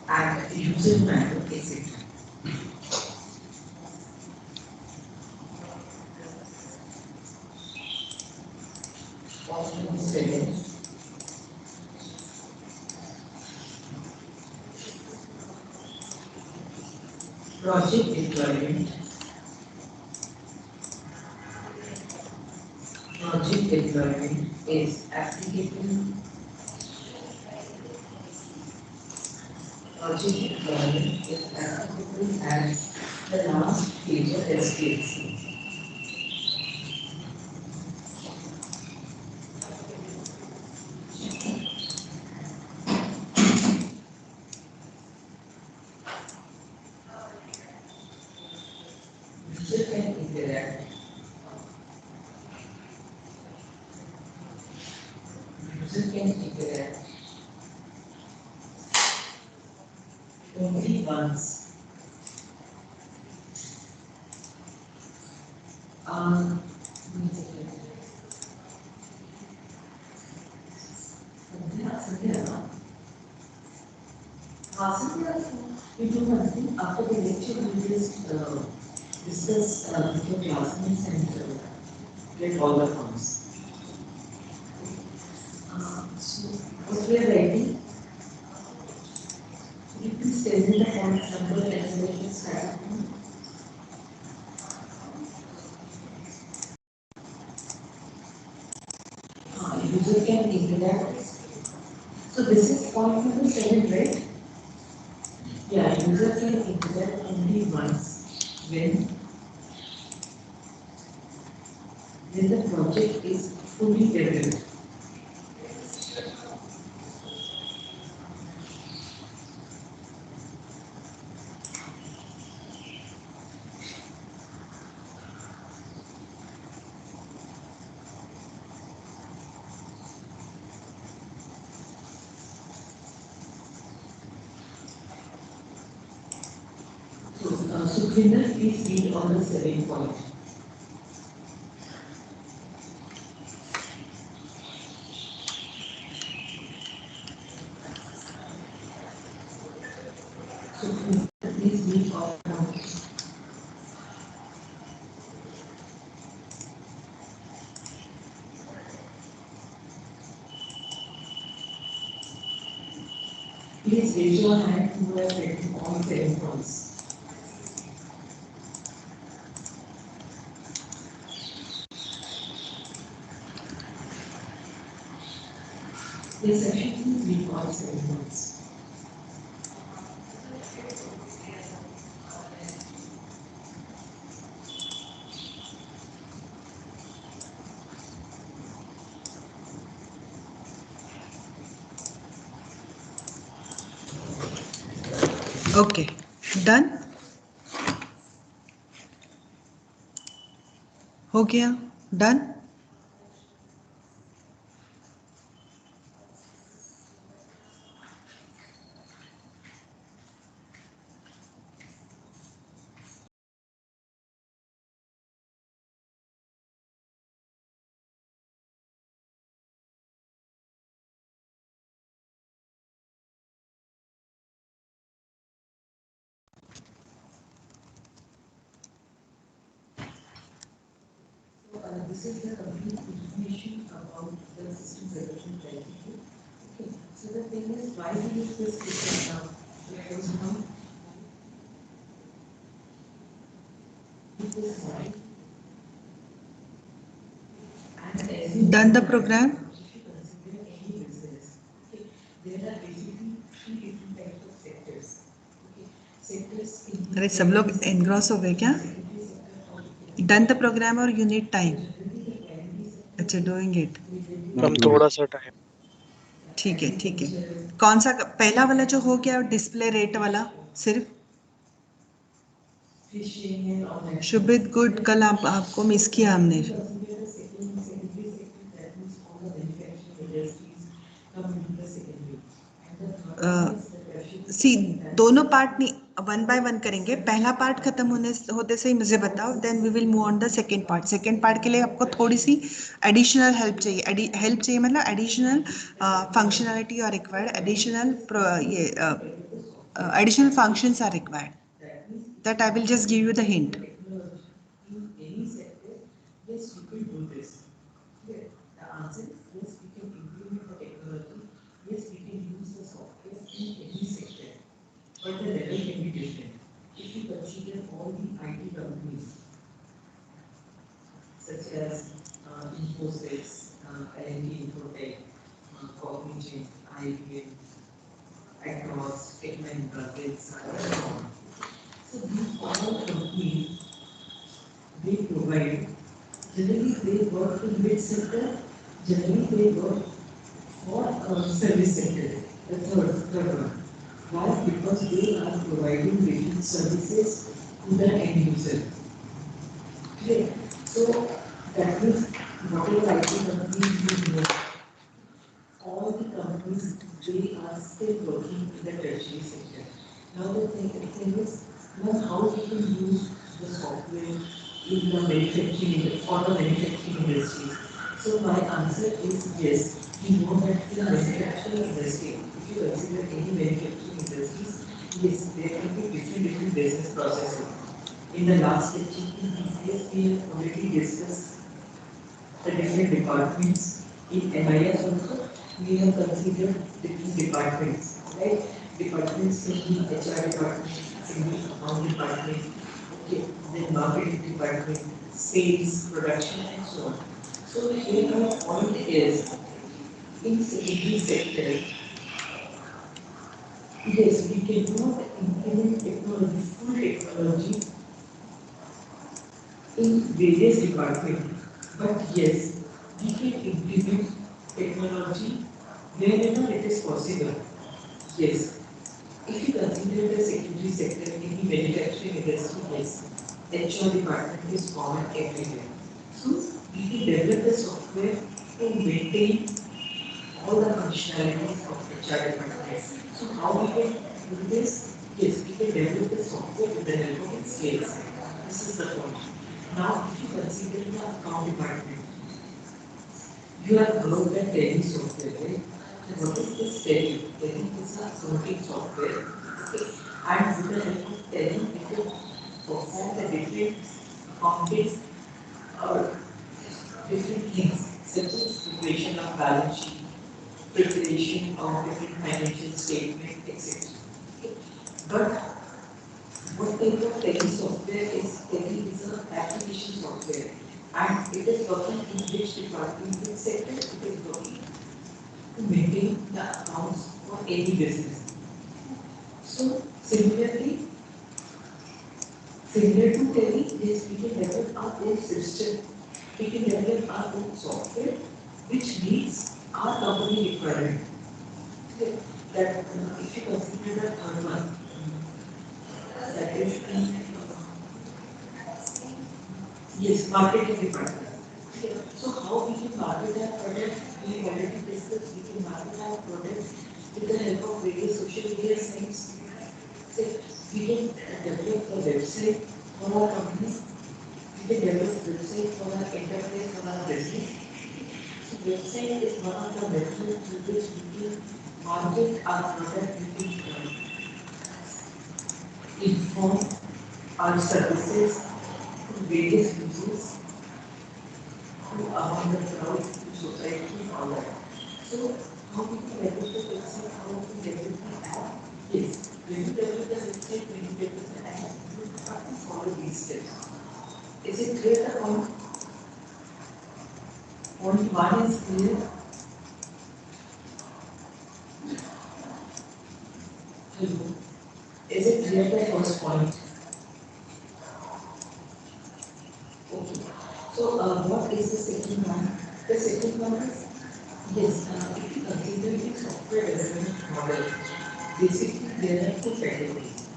and user manual, etc. Seven, project deployment. Project deployment is applicable. Project deployment is applicable as the last phase of SDLC. user can interact only once. One second. Sandhya, we do one thing. After the lecture, we just discuss with your classmates and get all the forms. So, what we are writing, you please tell me the font number and then we can start. User can interact. So this is point number 7, right? Yeah, user can interact only once when the project is fully developed. So Kinder, please read on the 7th point. So please read on point. Please raise your hand who has written all 7 points. Yes, actually, please read all 7 points. Okay, done. हो गया, done. This is the complete information about the system development criteria. Okay, so the thing is, why we use this system now? Because now, it is right. And as you Done the program. if you consider any business, okay, there are basically 3 different types of sectors. Okay, sectors in अरे सब लोग engross हो गए क्या? Done the program or you need time? अच्छा, doing it. Ma'am थोड़ा सा time. ठीक है, ठीक है. कौन सा पहला वाला जो हो गया डिस्प्ले रेट वाला सिर्फ? fishing and all that. Shubhit good, कल आपको मिस किया हमने. Consider the secondary sector, that means all the manufacturing industries come into the secondary. And the third one is the tertiary. सी दोनों पार्ट नहीं, वन बाय वन करेंगे. पहला part खत्म होते से ही मुझे बताओ, then we will move on the second part. Second part के लिए आपको थोड़ी सी एडिशनल हेल्प चाहिए. हेल्प चाहिए मतलब additional functionality are required, additional ये additional functions are required. That I will just give you the hint. In any sector, yes, you can do this. Yeah. The answer is yes, we can implement the technology. Yes, we can use the software in any sector. But the level can be different. If you consider all the IT companies, such as Infosys, L&T Infotech, Cognizant, IBM, Atos, Tech Mahindra, Dell, and so on. So these all companies, they provide, generally they work in which sector? Generally they work for service sector, the third one. Why? Because they are providing different services to the end user. Okay, so that means whatever IT companies you know, companies, they are still working in the tertiary sector. Now the thing is, how we can use the software in the manufacturing, for the manufacturing industries. So my answer is yes. We know that in the manufacturing industry, if you consider any manufacturing industries, yes, there can be different business processes. In the last lecture, in TCS, we have already discussed the different departments. In MIS also, we have considered different departments, right? Departments can be HR department, single account department, okay, then marketing department, sales, production, and so on. So here my point is, in secondary sector, yes, we cannot implement technology, full technology in various departments. But yes, we can implement technology wherever it is possible. Yes, if you consider the secondary sector in the manufacturing industry, yes, HR department is common everywhere. So we can develop the software to maintain all the functionalities of HR department. So how we can do this? Yes, we can develop the software with the help of scales. This is the point. Now, if you consider the account department, you have heard the Tally software, right? And what is this Tally? Tally is a accounting software. Okay. And with the help of Tally, we can perform the different accounting or different things, such as preparation of balance sheet, preparation of different financial statement, etc. Okay. But what type of Tally software is? Tally is an application software, and it is working in which department, which sector it is working to maintain the accounts for any business. So similar to Tally, yes, we can develop our own system. We can develop our own software, which meets our company requirement. Okay. That if you consider the third one, that is the yes, marketing department. Okay. So how we can market our product? We already discussed. We can market our product with the help of various social media sites. So we can develop a website for our company. We can develop a website for our enterprise, for our business. So website is one of the methods through which we can market our product. We can inform our services to various users who are on the crowd, to society, and all that. So, how we can develop the website, how we can develop the app? Yes, when you develop the website, when you develop the app, you have to follow these steps. Is it clear the point? Point one is clear. Hello. Is it clear the first point? Okay. So, what is the second one? The second one is, yes, if you consider the software development model, basically there are two categories.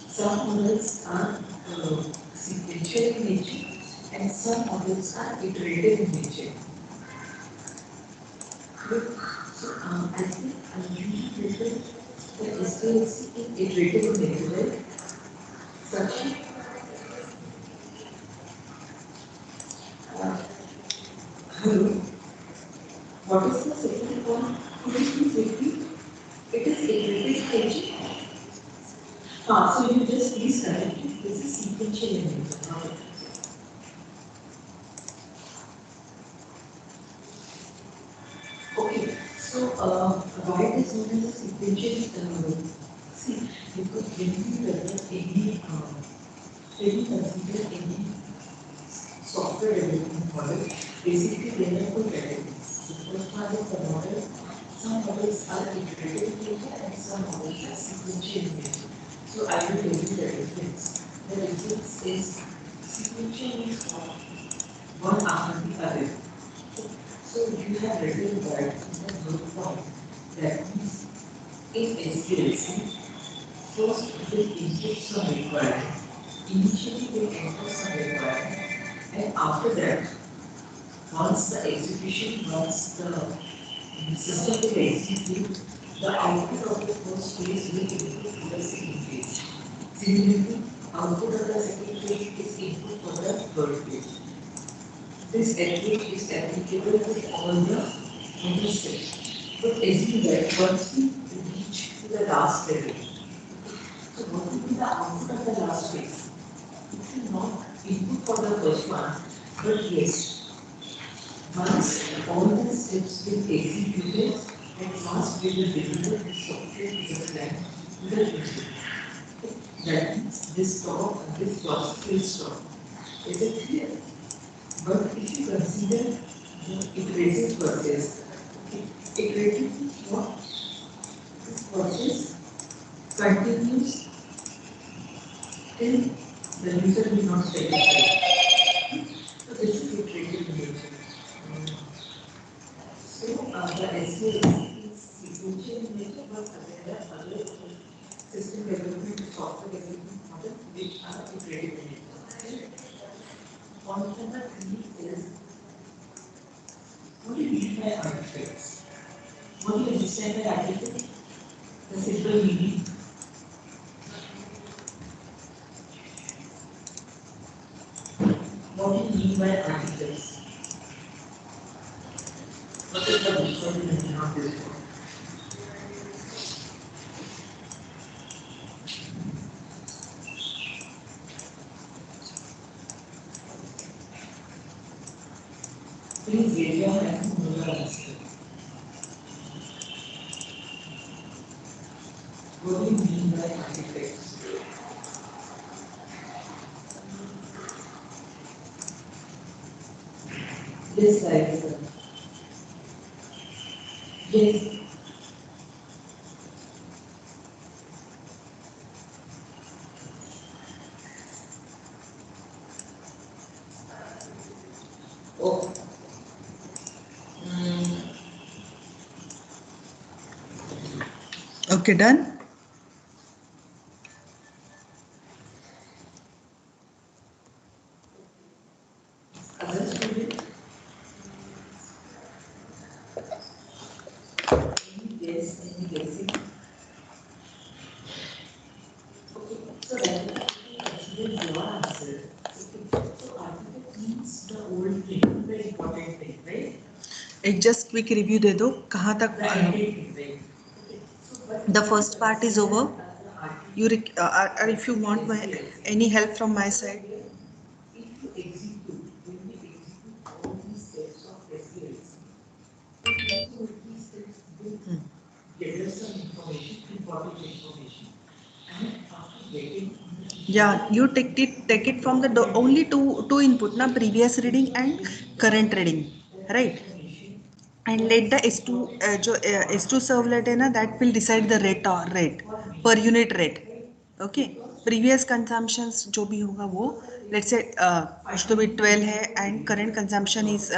Some models are sequential in nature, and some models are iterative in nature. Good. So, I think I usually prefer the SPLC in iterative in nature, right? Sakshi, hello. What is the second one? Could you please repeat? It is iterative in nature. So you just please correct it. This is sequential in nature. Okay. So why it is known as a sequential? See, because when you develop when you consider any software development model, basically there are two categories. The first one is the model. Some models are iterative in nature and some models are sequential in nature. So I will tell you the difference. The difference is sequential means one after the other. So you have written that in the group point. That means in SPLC, first it will input some requirement. Initially they enter some requirement, and after that, once the execution, once the The system will execute the output of the first phase will input to the second phase. Similarly, output of the second phase is input for the third phase. This approach is applicable to all the steps. But assume that once we reach to the last level, so what will be the output of the last phase? It will not input for the first one, but yes, once all the steps will be executed, at last we will deliver the software to the client with the input. That means this process will stop. Is it clear? But if you consider the iterative process, iterative means what? This process continues till the user will not satisfied. So this is iterative nature. So the SES is sequential in nature, but there are other system development, software development models which are iterative in nature. Point number 3 is what do you mean by artifacts? What do you understand by artifact? The simple meaning. What do you mean by artifacts? What is the different meaning of this word? Please raise your hand and know your answer. What do you mean by artifacts? Yes, right. Yes. Oh. Okay, done. Other student? Any guess, any guessing? Okay, so that is consider your answer. Okay, so artifact means the old thing, the important thing, right? एक just quick review दे दो कहाँ तक. The ending thing, right? Okay, so but The first part is over. the artifact, If you want any help from my side. if you execute, when we execute all these steps of SES, each of these steps will gather some information, important information, and after getting Yeah, you take it from the only two input na, previous reading and current reading, right? And let the S2 जो S2 servlet है ना, that will decide the rate per unit rate. Okay, previous consumptions जो भी होगा वो let's say कुछ तो भी 12 है and current consumption is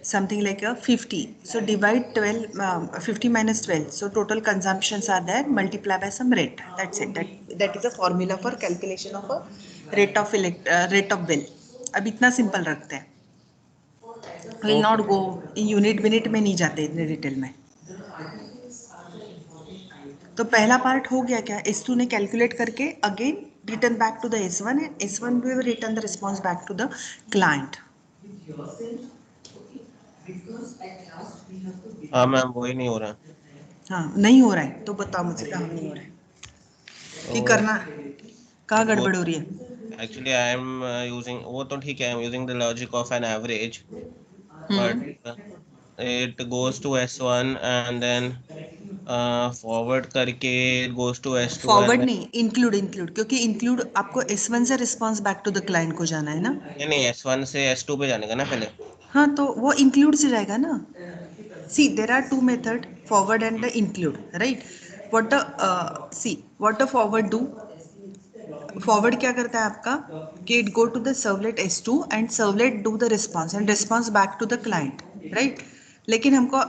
something like a 50. So divide 50 minus 12. So total consumptions are there, multiply by some rate. That's it. That is a formula for calculation of a rate of bill. अब इतना simple रखते हैं. Will not go in unit minute में नहीं जाते इतने detail में. तो पहला पार्ट हो गया क्या? S2 ने कैलकुलेट करके again return back to the S1 and S1 will return the response back to the client. हाँ मैम वही नहीं हो रहा. हाँ नहीं हो रहा है तो बताओ मुझे कहाँ नहीं हो रहा है कि करना कहाँ गड़बड़ हो रही है. Actually I am using वो तो ठीक है, I am using the logic of an average, but it goes to S1 and then forward करके it goes to S2. Forward नहीं, इंक्लूड क्योंकि इंक्लूड आपको S1 से response back to the client को जाना है ना. नहीं S1 से S2 पे जाने का ना पहले. हाँ तो वो इंक्लूड से जाएगा ना. See, there are two methods, forward and the include, right? What the forward do? Forward क्या करता है आपका कि it go to the servlet S2 and servlet do the response and response back to the client, right? लेकिन हमको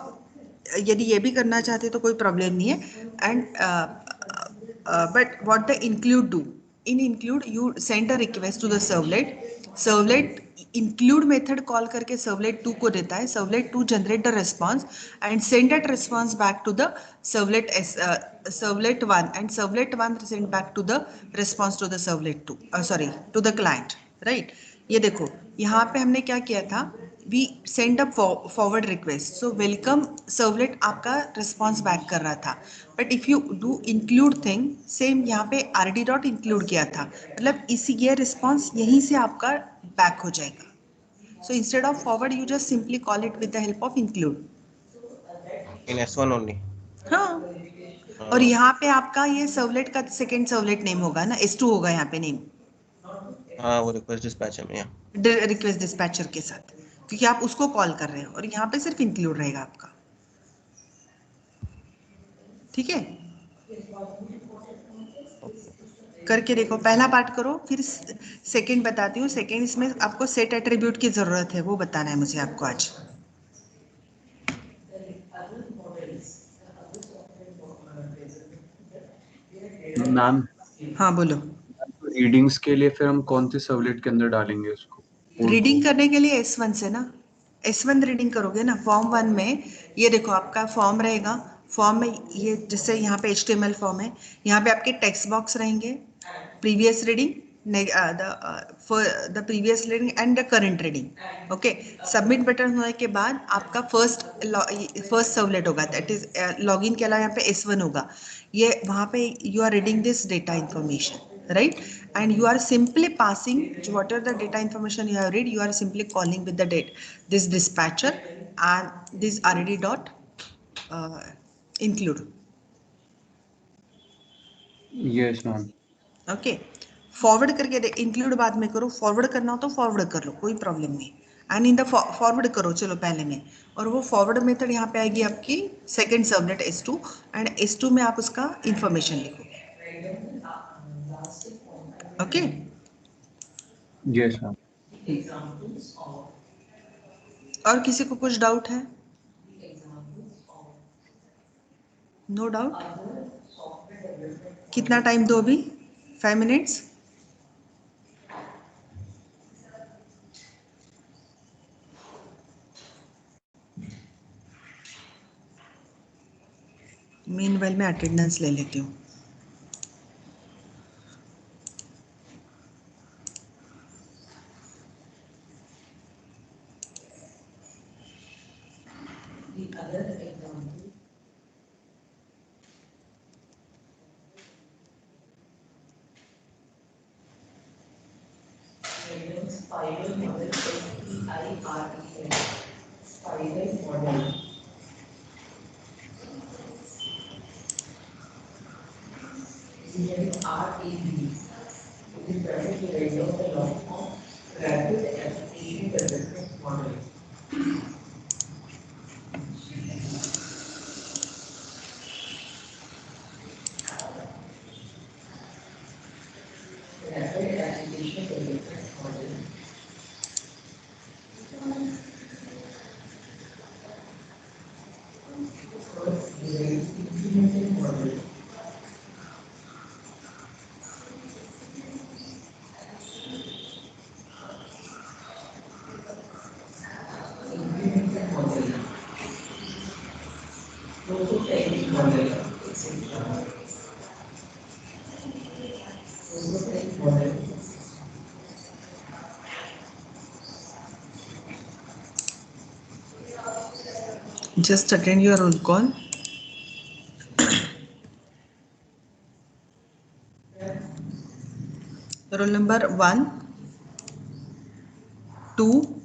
यदि ये भी करना चाहते तो कोई प्रॉब्लम नहीं है. And but what the include do? In include you send a request to the servlet. Servlet include method call करके सर्वलेट 2 को देता है. Servlet 2 generate the response and send that response back to the servlet 1 and servlet 1 send back to the response to the servlet 2 sorry to the client, right. ये देखो यहाँ पे हमने क्या किया था, we send a forward request. So welcome servlet आपका response back कर रहा था. But if you do include thing, same यहाँ पे rd डॉट इंक्लूड किया था, मतलब इसी ये रिस्पॉन्स यहीं से आपका बैक हो जाएगा. So instead of forward you just simply call it with the help of include. In S1 only. हाँ, और यहाँ पे आपका ये सर्वलेट का सेकेंड सर्वलेट नेम होगा ना, S2 होगा यहाँ पे नेम, हाँ वो रिक्वेस्ट डिस्पैचर में. रिक्वेस्ट डिस्पैचर के साथ, क्योंकि आप उसको कॉल कर रहे हो और यहाँ पे सिर्फ इंक्लूड रहेगा आपका. ठीक है, करके देखो. पहला पार्ट करो, फिर सेकंड बताती हूँ. सेकंड इसमें आपको सेट एट्रीब्यूट की जरूरत है, वो बताना है मुझे आपको आज. मैम हाँ बोलो. रीडिंग्स के लिए फिर हम कौन से सर्वलेट के अंदर डालेंगे उसको? रीडिंग करने के लिए S1 से ना, S1 रीडिंग करोगे ना. फॉर्म 1 में ये देखो आपका फॉर्म रहेगा. फॉर्म में ये जैसे यहाँ पे HTML फॉर्म है, यहाँ पे आपके टेक्स्ट बॉक्स रहेंगे, previous reading, the previous reading and the current reading. Okay, submit button होने के बाद आपका फर्स्ट सर्वलेट होगा, दैट इज लॉगिन के अलावा यहाँ पे S1 होगा. ये वहाँ पे you are reading this data information, right? And you are simply passing whatever the data information you have read, you are simply calling with the date this dispatcher and this rd dot include. Yes ma'am. Okay, forward करके दे. Include बाद में करो, forward करना हो तो forward कर लो, कोई problem नहीं. एंड इन द फॉरवर्ड करो चलो पहले में, और वो फॉरवर्ड मेथड यहाँ पे आएगी आपकी second servlet S2, and S2 में आप उसका इंफॉर्मेशन लिखोगे. Okay, yes ma'am. और किसी को कुछ डाउट है? No doubt. कितना टाइम दो अभी? 5 मिनट्स. मीनवाइल मैं अटेंडेंस ले लेती हूँ. Spiral model, SPIREL, spiral model. Here is RAB. It is present to render the long form rapid application development model. Rapid application development model. First, there is implemented model. Implemented model. Prototyping model, etc. Prototype model. Just attend your roll call. Roll number 1, 2,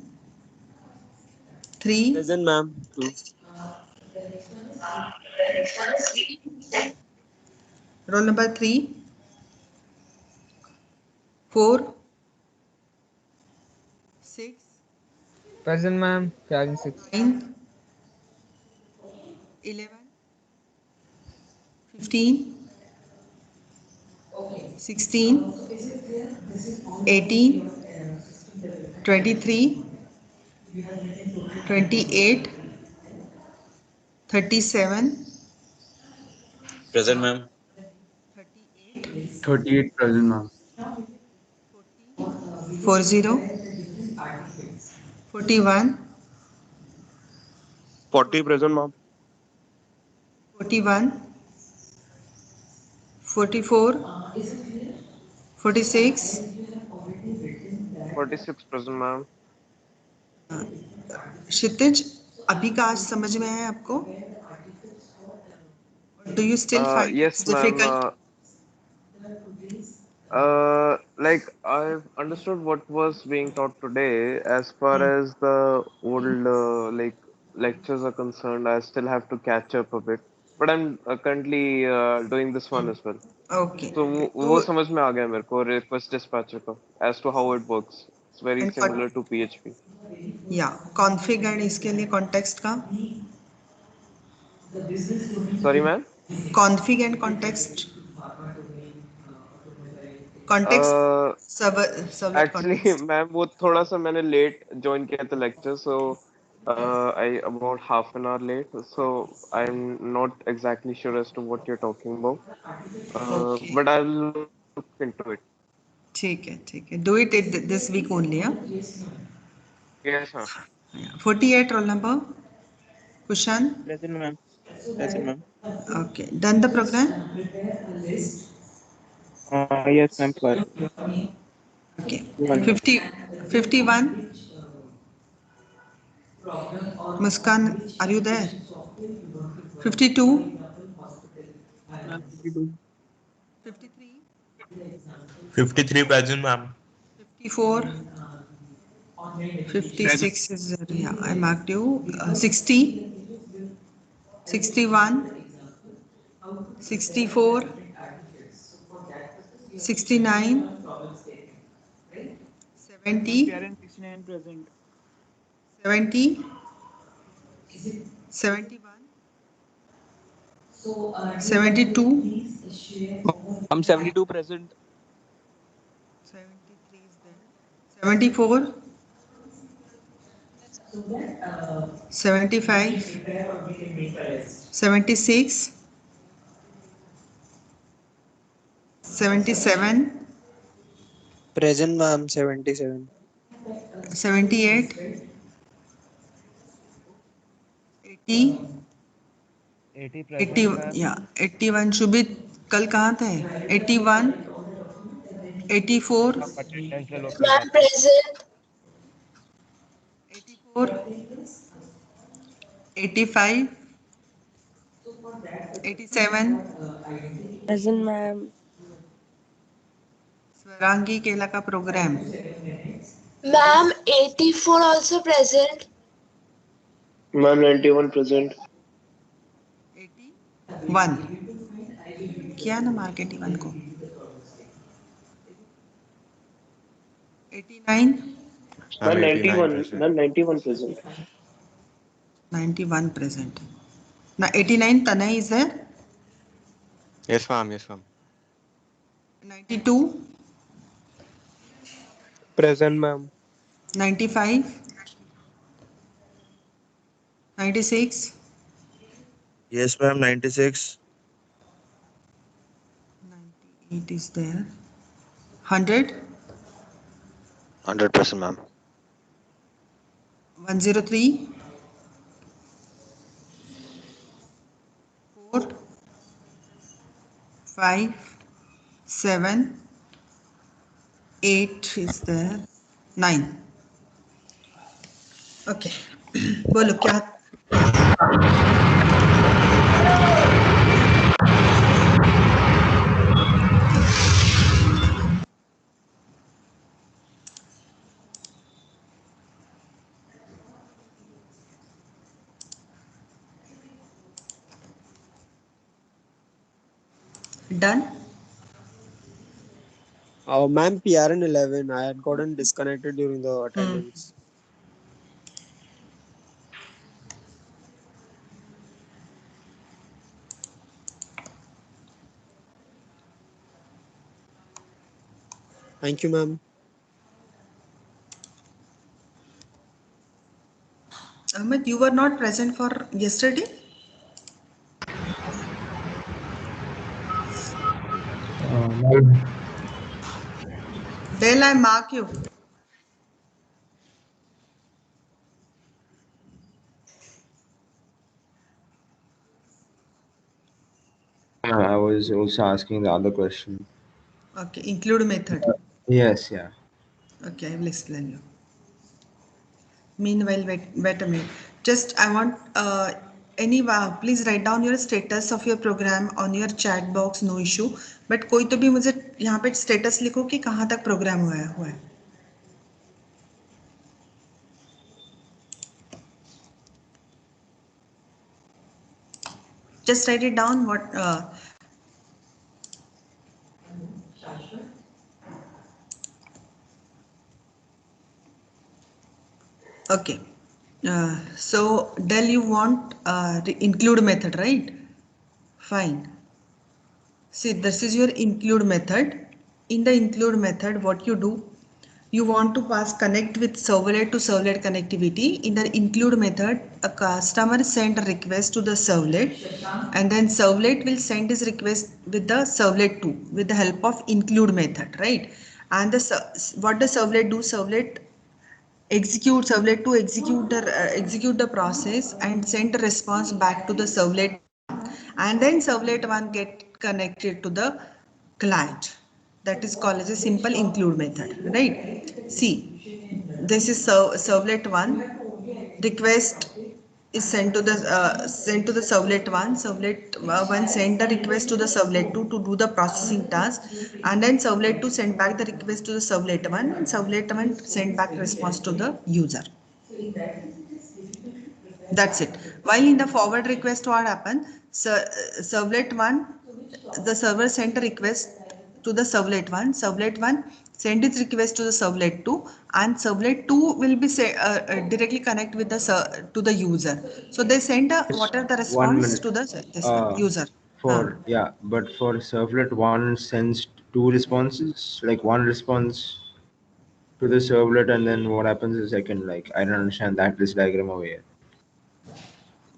3. Present, ma'am. Roll number 3, 4, 6, Present, ma'am. Charging 6. 9, 11, 15, 16, 18, 23, 28, 37, Present, ma'am. 38, 38 present ma'am. 40, 41, 40 present, ma'am. 41, 44, 46, 46 present, ma'am. क्षितिज अभी का आज समझ में है आपको? Do you still find Yes, it ma'am. Difficult? Like I've understood what was being taught today. As far as the old lectures are concerned, I still have to catch up a bit. But I'm currently doing this one as well. Okay So वो समझ में आ गया मेरे को request dispatcher का as to how it works. It's very and similar to PHP. या config and इसके लिए कॉन्टेक्स्ट का Sorry, ma'am. Config and context context Uh, servlet Actually, context ma'am वो थोड़ा सा मैंने लेट ज्वाइन किया था lecture so I about half an hour late so I'm not exactly sure as to what you're talking about ओके but I'll look into it. ठीक है do it this week only हाँ Yes, ma'am. 48 roll number Kushan Present, ma'am. Present, ma'am. okay done the program Yes, ma'am. Sure. okay One. 50 51 Muskan are you there 52 Ma'am, 52. 53 53 present, ma'am. 54 56 is yeah I marked you 60 61 64 69 70 Parent 69 present. 70 71 72 I'm 72 present. 73 is there 74 75 76 77 Present, ma'am. 77. 78 80 80 80 या 81 शुभित कल कहाँ थे 81 84 Attendance ले लो अपनी Ma'am बात. present. 84 85 87 Present, ma'am. Swarangi केला का programme Ma'am 84 also present. Ma'am 91 present. 81 किया ना मार्क 81 को 89 Ma'am, 89 present. Ma'am 91 present. 91 present now 89 Tanay is there Yes, ma'am. Yes, ma'am. 92 Present, ma'am. 95 96 Yes, ma'am. 96. 98 is there 100 100%, ma'am. 103 4 5 7 8 is there 9 okay बोलो क्या done Ma'am, PRN 11. I had gotten disconnected during the attendance. Thank you, ma'am. Ahmed you were not present for yesterday Del I mark you was also asking the other question. Okay, include method. Yes, yeah. Okay, I will explain you. Meanwhile, wait a minute. Just I want please write down your status of your program on your chat box. No issue. But कोई तो भी मुझे यहाँ पे status लिखो कि कहाँ तक program हुआ है. Just write it down. Okay. So Del, you want include method, right? Fine. See, this is your include method. In the include method, what you do, you want to pass connect with servlet to servlet connectivity. In the include method, a customer send a request to the servlet, and then servlet will send his request with the servlet 2 with the help of include method, right? And what does servlet do? Servlet to execute the process and send a response back to the servlet, and then servlet 1 get connected to the client. That is called as a simple include method, right? See, this is servlet 1. Request is sent to the servlet 1. Servlet 1 send the request to the servlet 2 to do the processing task, and then servlet 2 send back the request to the servlet 1, and servlet 1 send back response to the user. That's it. While in the forward request, what happened? Servlet 1, the server sent a request to the servlet 1. Servlet 1 send its request to the servlet 2, and servlet 2 will be directly connect with the to the user. So they send what are the 1 response minute. to the user. But for servlet 1 sends 2 responses, like one response to the servlet, and then what happens is second. Like, I don't understand that this diagram over here.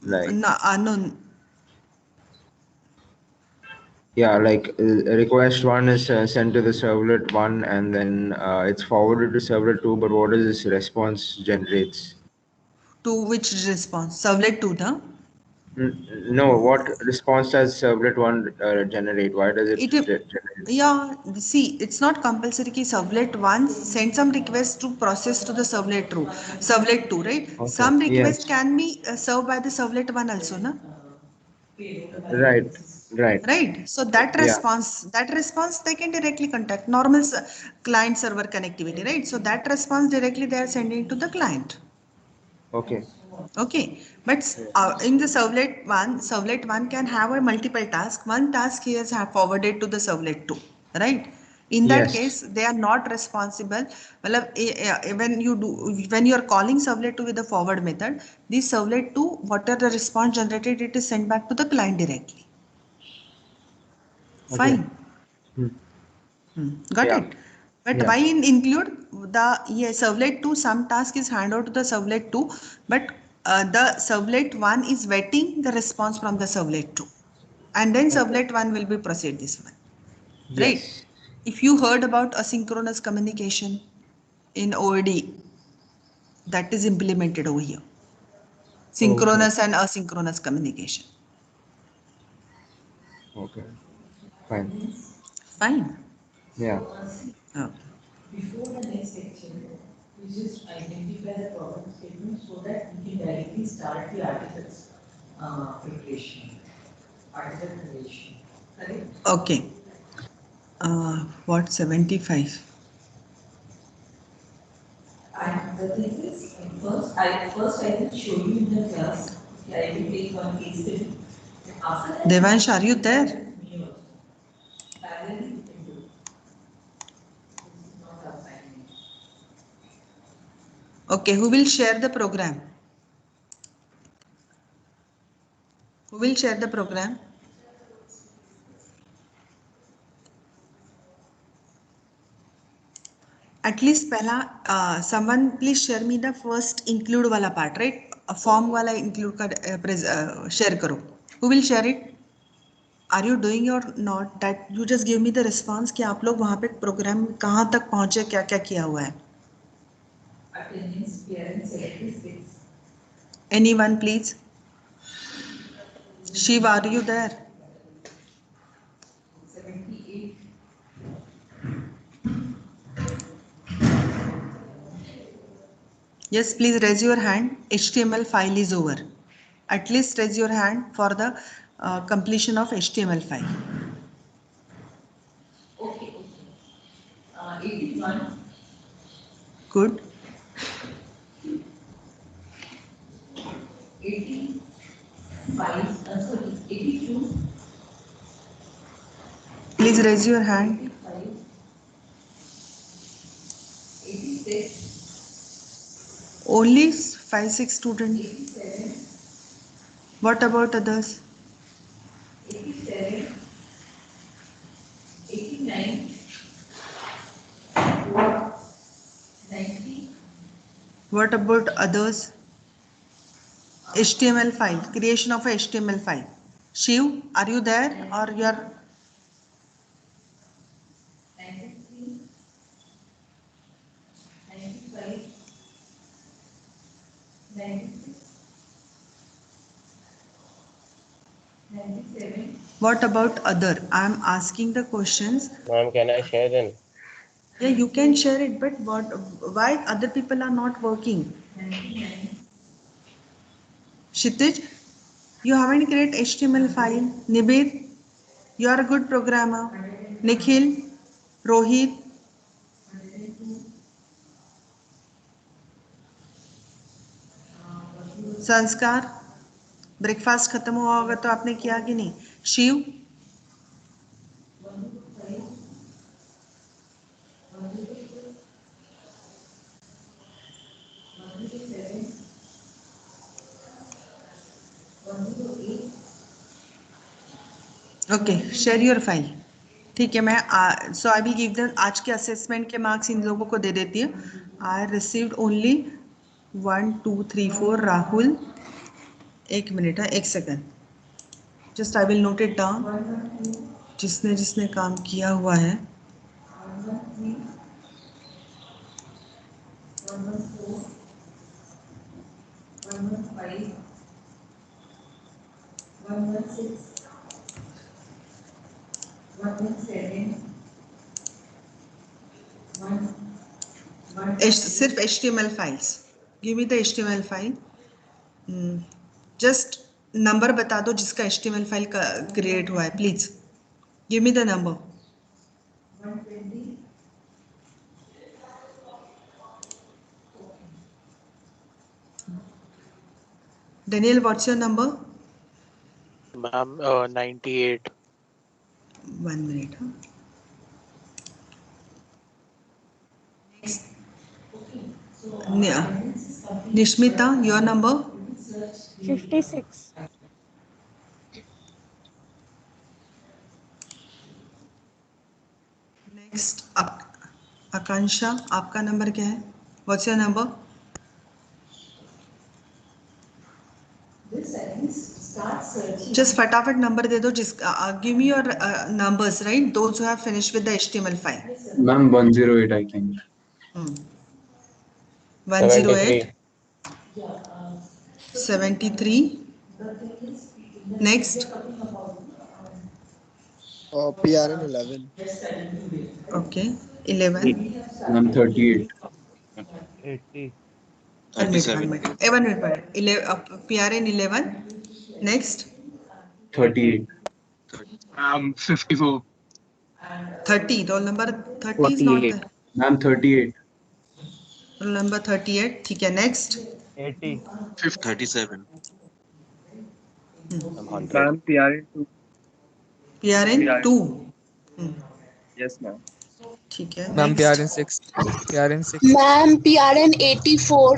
Like, No. yeah, like request 1 is sent to the servlet 1, and then it's forwarded to servlet 2. But what is this response generates? To which response? Servlet 2, no? No, what response does servlet 1 generate? Why does it generate? Yeah, see, it's not compulsory कि servlet 1 send some request to process to the servlet 2, right? Okay. Some request Yes. can be served by the servlet 1 also, na? Right. So that response they can directly contact normal client server connectivity, right? So that response directly they are sending to the client. Okay. But in the servlet 1 can have a multiple task. One task he has forwarded to the servlet 2, right? In that case, they are not responsible. Well, when you are calling servlet 2 with the forward method, this servlet 2, whatever the response generated, it is sent back to the client directly. Fine. Got it? But why include the servlet 2, some task is handed over to the servlet 2, but the servlet 1 is waiting the response from the servlet 2. And then servlet 1 will be proceed this one. Right? If you heard about asynchronous communication in OAD, that is implemented over here. Synchronous and asynchronous communication. Okay. Fine. Fine. Yeah. Before the next section, we just identify the problem statement so that we can directly start the articles preparation, article creation. Correct? Okay. What 75? And the thing is, first I will show you in the class. I will take one case study. After that, Devansh, are you there? parallelly you can do. This is not assignment. Okay, who will share the program? Who will share the program? At least pehla, someone please share me the first include wala part, right? A form wala include ka share karo. Who will share it? Are you doing or not? That you just give me the response कि आप लोग वहाँ पे program कहाँ तक पहुँचे, क्या क्या किया हुआ है? Attendance, parents, electricity. Anyone please? Shiv, are you there? Yes, please raise your hand. HTML file is over. At least raise your hand for the completion of HTML file. Okay. 81. Good. 85. Sorry, 82. Please raise your hand. 86. Only 5-6 students. 87. What about others? 87. 89. 90. What about others? HTML file, creation of a HTML file. Shiv, are you there or you are? 93. 95. 96. 97. What about other? I am asking the questions. Ma'am, can I share then? Yeah, you can share it, but what? Why other people are not working? 99. Kshitij, you haven't created HTML file. Nibir, you are a good programmer. Nikhil, Rohit, Sanskar, breakfast खत्म हुआ होगा तो आपने किया कि नहीं? Shiv, okay, share your file. ठीक है, मैं so I will give the आज के असेसमेंट के मार्क्स इन लोगों को दे देती हूँ. I received only 1 2 3 4 Rahul. एक मिनट है, एक second, just I will note it down. जिसने जिसने काम किया हुआ है. 114. 115. 116. 117. सिर्फ HTML files. Give me the HTML file. Just number बता दो जिसका HTML फाइल क्रिएट हुआ है, please give me the number. 120. Daniel, what's your number? Ma'am, 98. 1 minute. Next. Nishmita, your number? 56. Next, Akansha, आपका नंबर क्या है? What's your number? Just फटाफट number दे दो जिसका. Give me your numbers, right? Those who have finished with the HTML file. Ma'am, 108, I think. 108. 73. Next. PRN 11. Okay. 11. Ma'am, 38. 80. 1 minute. 11. PRN 11. Next. 38. 54. 30. Roll number 30 is not there. Ma'am, 38. Roll number 38. ठीक है. Next. 80. 37. I'm 100. Ma'am, PRN 2. PRN 2. Yes, ma'am. ठीक है. Ma'am, Next. PRN 6. PRN 6. Ma'am, PRN 84.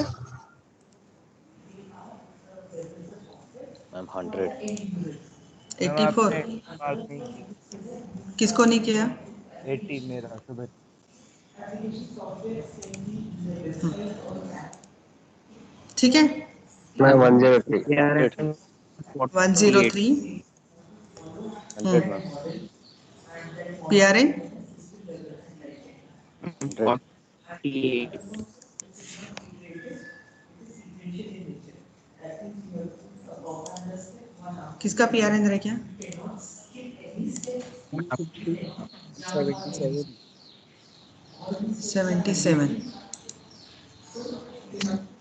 I'm 100. 84. Mark नहीं किया. किसको नहीं किया? 80 मेरा सुबह. ठीक है. मैं 103. PRN 103. 100 मैम. PRN 48. किसका PRN रह गया? 77. 77.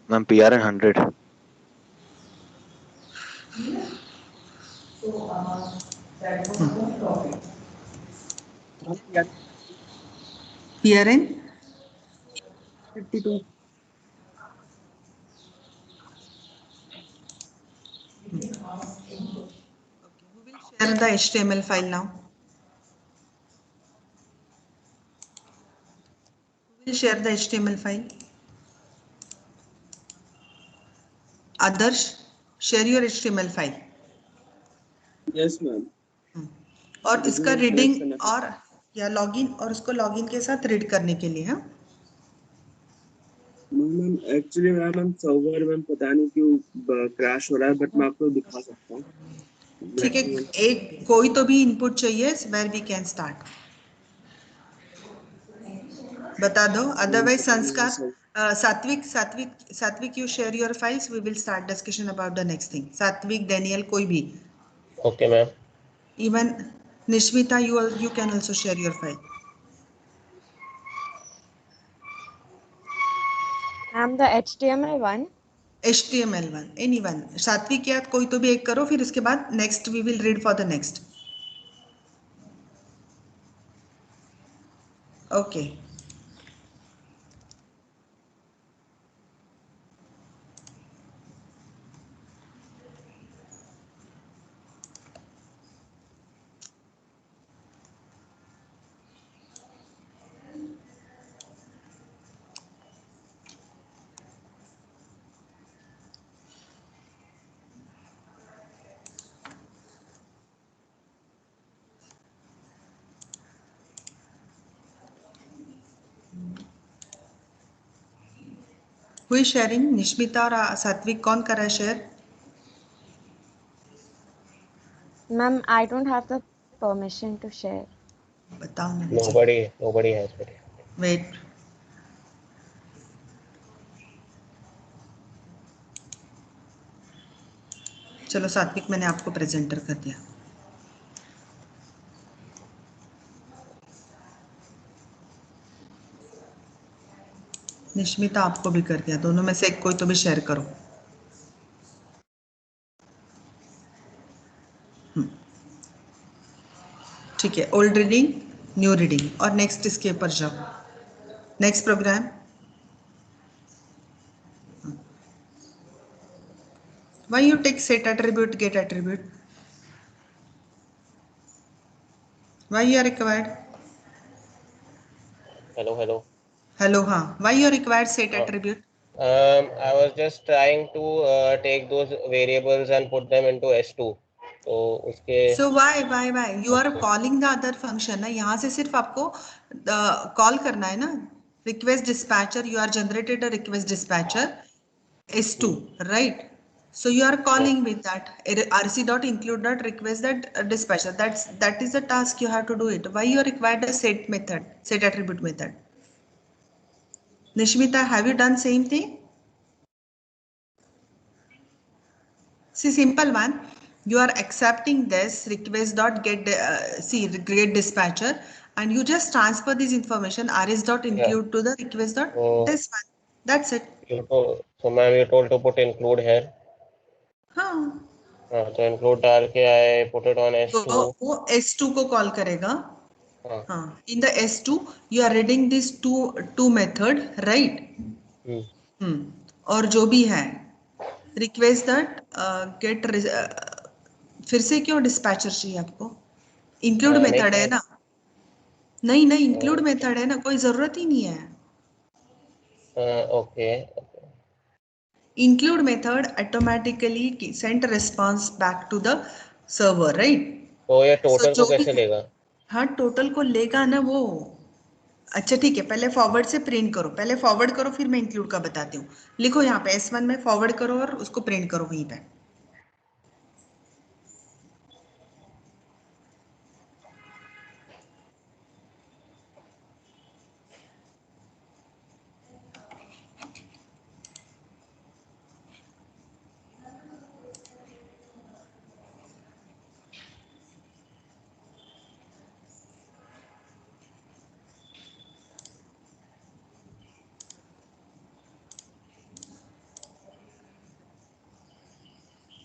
Ma'am, PRN 100. So, that was the topic. PRN 52. share the HTML file now. Who will share the HTML file? Adarsh, share your HTML file. Yes, ma'am. और इसका रीडिंग और या login और उसको login के साथ रीड करने के लिए हाँ ma'am actually ma'am server ma'am पता नहीं क्यों क्रैश हो रहा है, बट मैं आपको दिखा सकता हूँ। ठीक है एक कोई तो भी इनपुट चाहिए वेयर वी कैन स्टार्ट बता दो otherwise Sanskar Satvik you share your files we will start discussion about the next thing Satvik Daniel कोई भी Okay, ma'am. Even Nishmita you can also share your file. Ma'am, the HTML one. HTML1 anyone सात्विक या कोई तो भी एक करो फिर उसके बाद next we will read for the next okay Who is sharing? Nishmita और सात्विक कौन कर रहा है share? Ma'am, I don't have the permission to share. बताओ ना Nobody has it. वेट चलो सात्विक मैंने आपको प्रेजेंटर कर दिया निश्मिता आपको भी कर दिया दोनों में से एक कोई तो भी शेयर करो ठीक है ओल्ड रीडिंग न्यू रीडिंग और नेक्स्ट इसके ऊपर जाओ next program why you take set attribute get attribute why you are required hello हाँ why you are required set attribute I was just trying to take those variables and put them into S2. तो उसके so why you are calling the other function ना यहाँ से सिर्फ आपको call करना है ना request dispatcher you are generated a request dispatcher S2 right so you are calling with that rc dot include dot request that dispatcher that is the task you have to do it why you are required a set method set attribute method Nishmita have you done same thing see simple one you are accepting this request dot get get dispatcher and you just transfer this information rs dot include to the request dot this one that's it so ma'am you told to put include here हाँ तो include डाल के I put it on S2 तो वो S2 को call करेगा हाँ in the S2 you are reading this two method right और जो भी है request that get फिर से क्यों dispatcher चाहिए आपको include method है ना नहीं include method है ना कोई जरूरत ही नहीं है okay include method automatically send response back to the server right तो ये total को कैसे लेगा हाँ टोटल को लेगा ना वो अच्छा ठीक है पहले फॉरवर्ड से प्रिंट करो पहले फॉरवर्ड करो फिर मैं इंक्लूड का बताती हूँ लिखो यहाँ पे S1 में फॉरवर्ड करो और उसको प्रिंट करो वहीं पे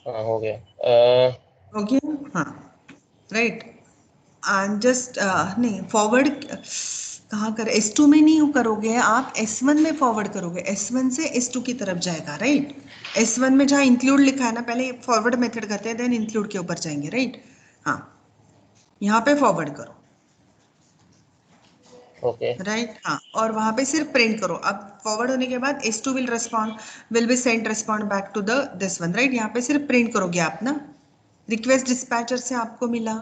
हाँ हो गया। ओके हाँ राइट एंड जस्ट नहीं फॉरवर्ड कहाँ कर S2 में नहीं करोगे आप, S1 में फॉरवर्ड करोगे, S1 से S2 की तरफ जाएगा राइट। S1 में जहाँ इंक्लूड लिखा है ना, पहले फॉरवर्ड मेथड करते हैं देन इंक्लूड के ऊपर जाएंगे राइट। हाँ यहाँ पे फॉरवर्ड करो ओके राइट हाँ, और वहां पे सिर्फ प्रिंट करो। अब फॉरवर्ड होने के बाद S2 will be send respond back to the this one right. यहाँ पे सिर्फ प्रिंट करोगे आप ना, रिक्वेस्ट डिस्पैचर से आपको मिला,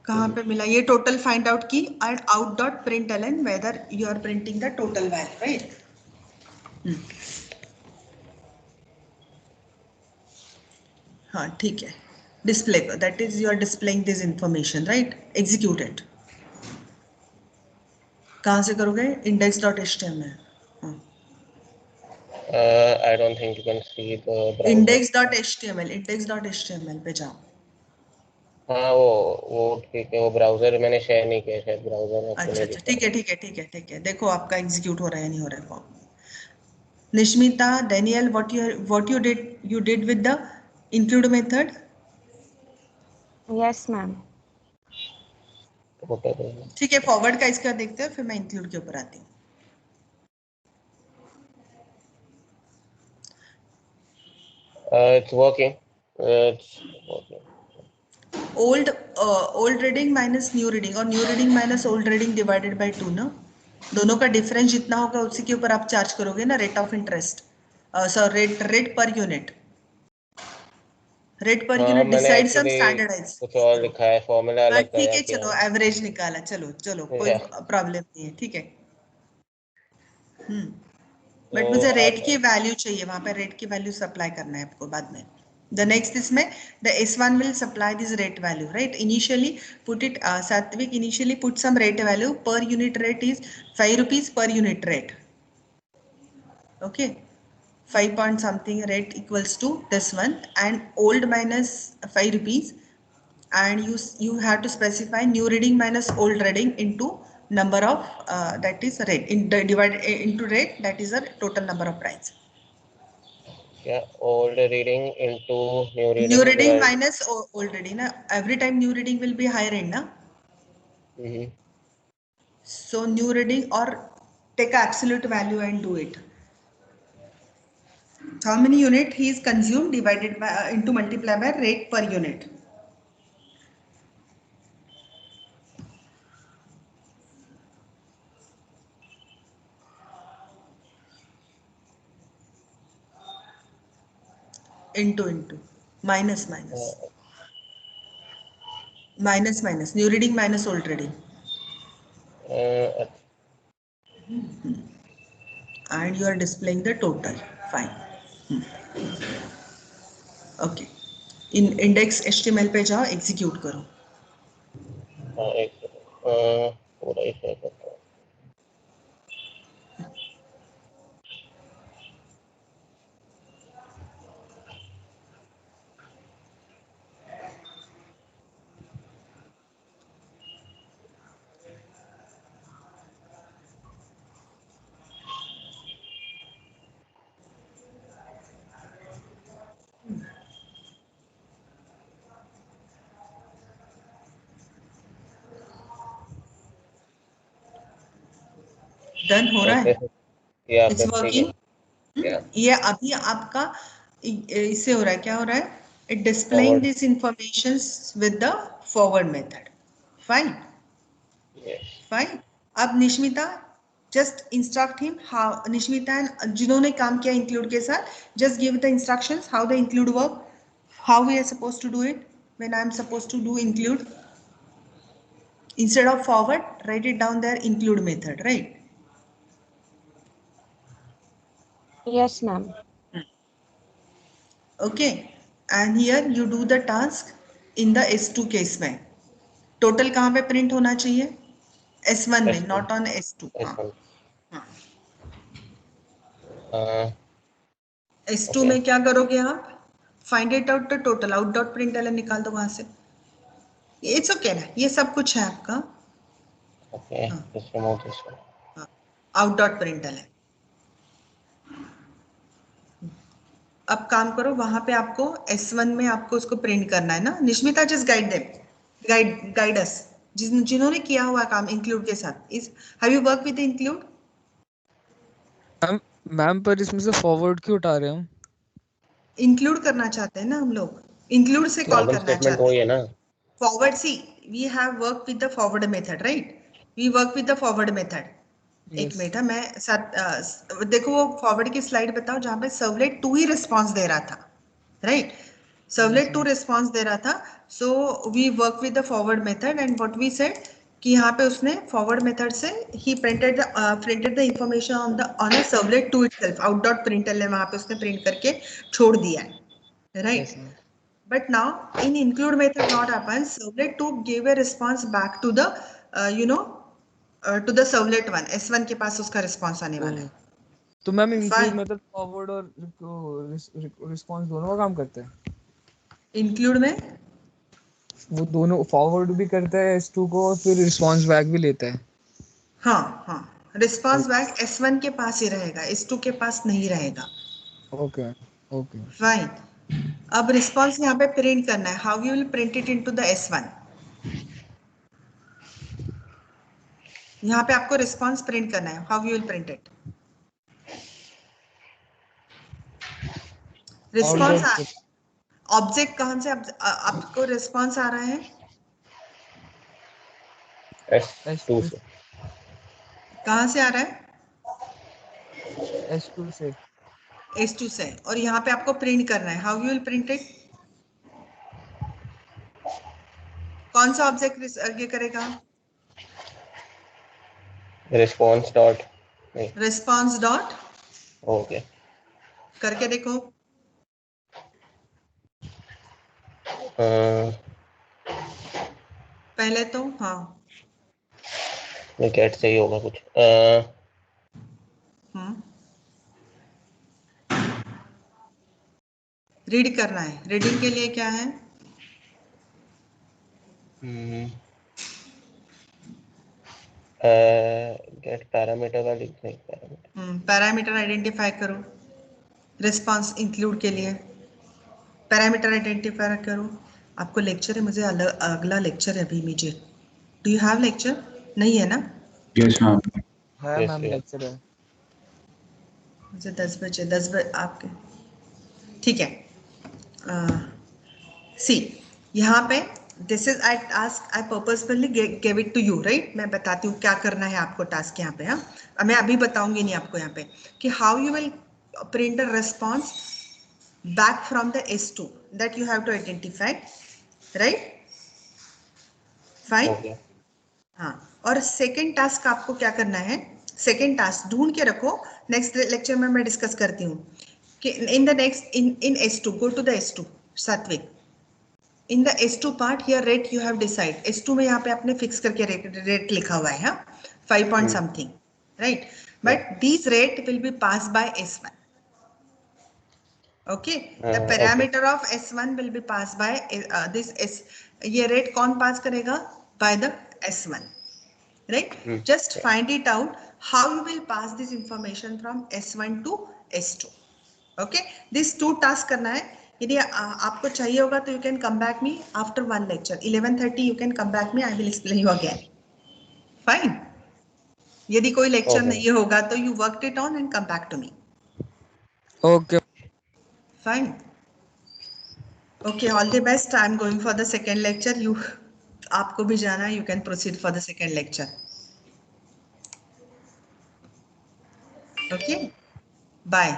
कहाँ पे मिला, ये टोटल फाइंड आउट की and out dot println whether you are printing the total value right. हाँ ठीक है, display that is you are displaying this information right, execute it. कहाँ से करोगे, index.html I don't think you can see the browser. index.html पे जाओ। हाँ वो ठीक है, वो ब्राउजर मैंने शेयर नहीं किया, शायद ब्राउजर आपको अच्छा नहीं अच्छा दिखा। ठीक है ठीक है ठीक है ठीक है, देखो आपका एग्जीक्यूट हो रहा है नहीं हो रहा है form. Nishmita Daniel what you did with the include method? Yes, ma'am. ठीक है फॉरवर्ड का इसका देखते हैं फिर मैं इंक्लूड के ऊपर आती हूँ। It's working. It's working. Old reading minus new reading और new reading minus old reading divided by 2 ना, दोनों का डिफरेंस जितना होगा उसी के ऊपर आप चार्ज करोगे ना, rate of interest sorry rate per unit, rate पर हाँ यूनिट मैंने डिसाइड सम एक्चुअली स्टैंडर्डाइज। कुछ और लिखा है, फॉर्मूला अलग ठीक यहाँ है पे चलो एवरेज निकाला, चलो चलो कोई प्रॉब्लम नहीं है ठीक है। बट मुझे रेट की वैल्यू चाहिए, वहां पे रेट की वैल्यू सप्लाई करना है आपको बाद में। The next इसमें the S1 will supply this rate value, right? Initially put it Satvik initially put some rate value, per unit rate is 5 rupees per unit rate. Okay, 5 point something rate equals to this one and old minus 5 rupees, and you have to specify new reading minus old reading into number of that is rate in divided into rate, that is the total number of price. क्या old reading into new reading? New reading minus old reading na, every time new reading will be higher end na. So new reading or take absolute value and do it. How many unit he is consumed divided by into multiply by rate per unit. Into minus new reading minus old reading. And you are displaying the total. Fine. Okay. In index HTML पे जाओ, execute करो। हाँ एक पूरा ही share करता हूँ। Done हो रहा है, इट्स वर्किंग। Yeah. ये अभी आपका इससे हो रहा है, क्या हो रहा है, it displaying this information with the forward method. Fine fine. अब Nishmita just instruct him how, Nishmita and जिन्होंने काम किया इंक्लूड के साथ, just give the instructions how the include work, how we are suppose to do it when I am suppose to do include. Instead of forward, write it down there, include method, right? Yes, ma'am. Okay, and here you do the task in the S2 case में। Total कहाँ पे print होना चाहिए, S1 में, not on S2। S2 में क्या करोगे आप, find it out the total, out dot print L निकाल दो वहां से। इट्स ओके ना, ये सब कुछ है आपका। आउट डॉट प्रिंट एल अब काम करो, वहां पे आपको S1 में आपको उसको प्रिंट करना है ना। Nishmita just guide them, guide us, जिन्होंने किया हुआ काम इंक्लूड के साथ। Is have you work with include? Ma'am ma'am पर इसमें से फॉरवर्ड क्यों उठा रहे हैं हम? इंक्लूड करना चाहते हैं ना हम लोग, इंक्लूड से कॉल नॉर्मल करना स्टेटमेंट चाहते वही है हैं। ना। Forward, see we have work with the forward method, right? We work with the forward method. एक मिनट है, मैं साथ देखो वो फॉरवर्ड की स्लाइड बताओ जहां पे सर्वलेट 2 ही रिस्पॉन्स दे रहा था, राइट? सर्वलेट 2 रिस्पॉन्स दे रहा था। So we work with the forward method and what we said कि यहाँ पे उसने फॉरवर्ड मेथड से ही printed the information on a servlet 2 itself, out dot println वहां पे उसने प्रिंट करके छोड़ दिया है, right? But now in include method what happens, servlet 2 gave a response back to the to the servlet 1, S1 के पास उसका response आने वाला है। तो मैम इंक्लूड Fine. मतलब फॉरवर्ड और रिस्पांस दोनों का काम करता है? इंक्लूड में वो दोनों फॉरवर्ड भी करता है S2 को और फिर रिस्पांस बैक भी लेता है? हाँ, रिस्पॉन्स बैक S1 के पास ही रहेगा, S2 के पास नहीं रहेगा। Okay okay fine. अब रिस्पॉन्स यहाँ पे प्रिंट करना है। How you will print it into the S1? यहाँ पे आपको रिस्पॉन्स प्रिंट करना है। How you will print it? Response object कहाँ से आपको रिस्पॉन्स आ रहा है? S2 से। कहाँ से आ रहा है? S2 से। S2 से। और यहाँ पे आपको प्रिंट करना है। How you will print it? कौन सा ऑब्जेक्ट ये करेगा? Response dot response dot okay करके देखो। पहले तो हाँ गेट से ही होगा कुछ। रीड करना है। रीडिंग के लिए क्या है? गेट पैरामीटर का लिख नहीं, पैरामीटर पैरामीटर आइडेंटिफाई करो रिस्पॉन्स इंक्लूड के लिए। पैरामीटर आइडेंटिफाई करो। आपको लेक्चर है, मुझे अगला लेक्चर है अभी immediate. Do you have lecture? नहीं है ना? Yes ma'am. है मैम, लेक्चर है। मुझे 10 बजे आपके, ठीक है। सी यहाँ पे this is I task, I purposefully give it to you, right? मैं बताती हूँ क्या करना है आपको टास्क यहाँ पे। हाँ, मैं अभी बताऊंगी नहीं आपको यहाँ पे कि how you will print a response back from the S2 that you have to identify, right? Fine. Okay. हाँ, और सेकेंड टास्क आपको क्या करना है? सेकेंड टास्क ढूंढ के रखो, नेक्स्ट लेक्चर में मैं डिस्कस करती हूँ कि in the next in S2 go to the S2 Satvik. In the S2 part here rate you have decide. S2 में यहाँ पे आपने फिक्स करके रेट लिखा हुआ है, हाँ 5 point something, right? But these rate will be passed by S1. Okay, the parameter of S1 will be passed by this S. ये rate कौन pass करेगा? By the S1, right? Just find it out how you will pass this information from S1 to S2. Okay, these 2 tasks करना है। यदि आपको चाहिए होगा तो you can come back me after 1 lecture 11:30 you can come back me, I will explain you again. Fine. यदि कोई lecture नहीं होगा तो you worked it on and come back to me. Okay. Fine. Okay, all the best. I'm going for the second lecture. You, आपको भी जाना है. You can proceed for the second lecture. Okay. Bye.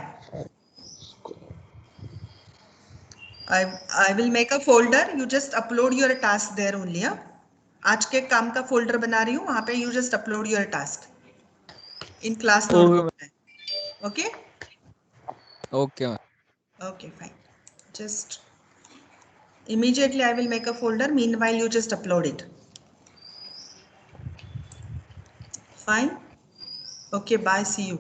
I will make a folder. You just upload your task there only. हाँ. आज के काम का folder बना रही हूँ. वहाँ पे you just upload your task in class notebook. Okay. Okay. Okay, fine. Just immediately I will make a folder. Meanwhile, you just upload it. Fine. Okay, bye. See you.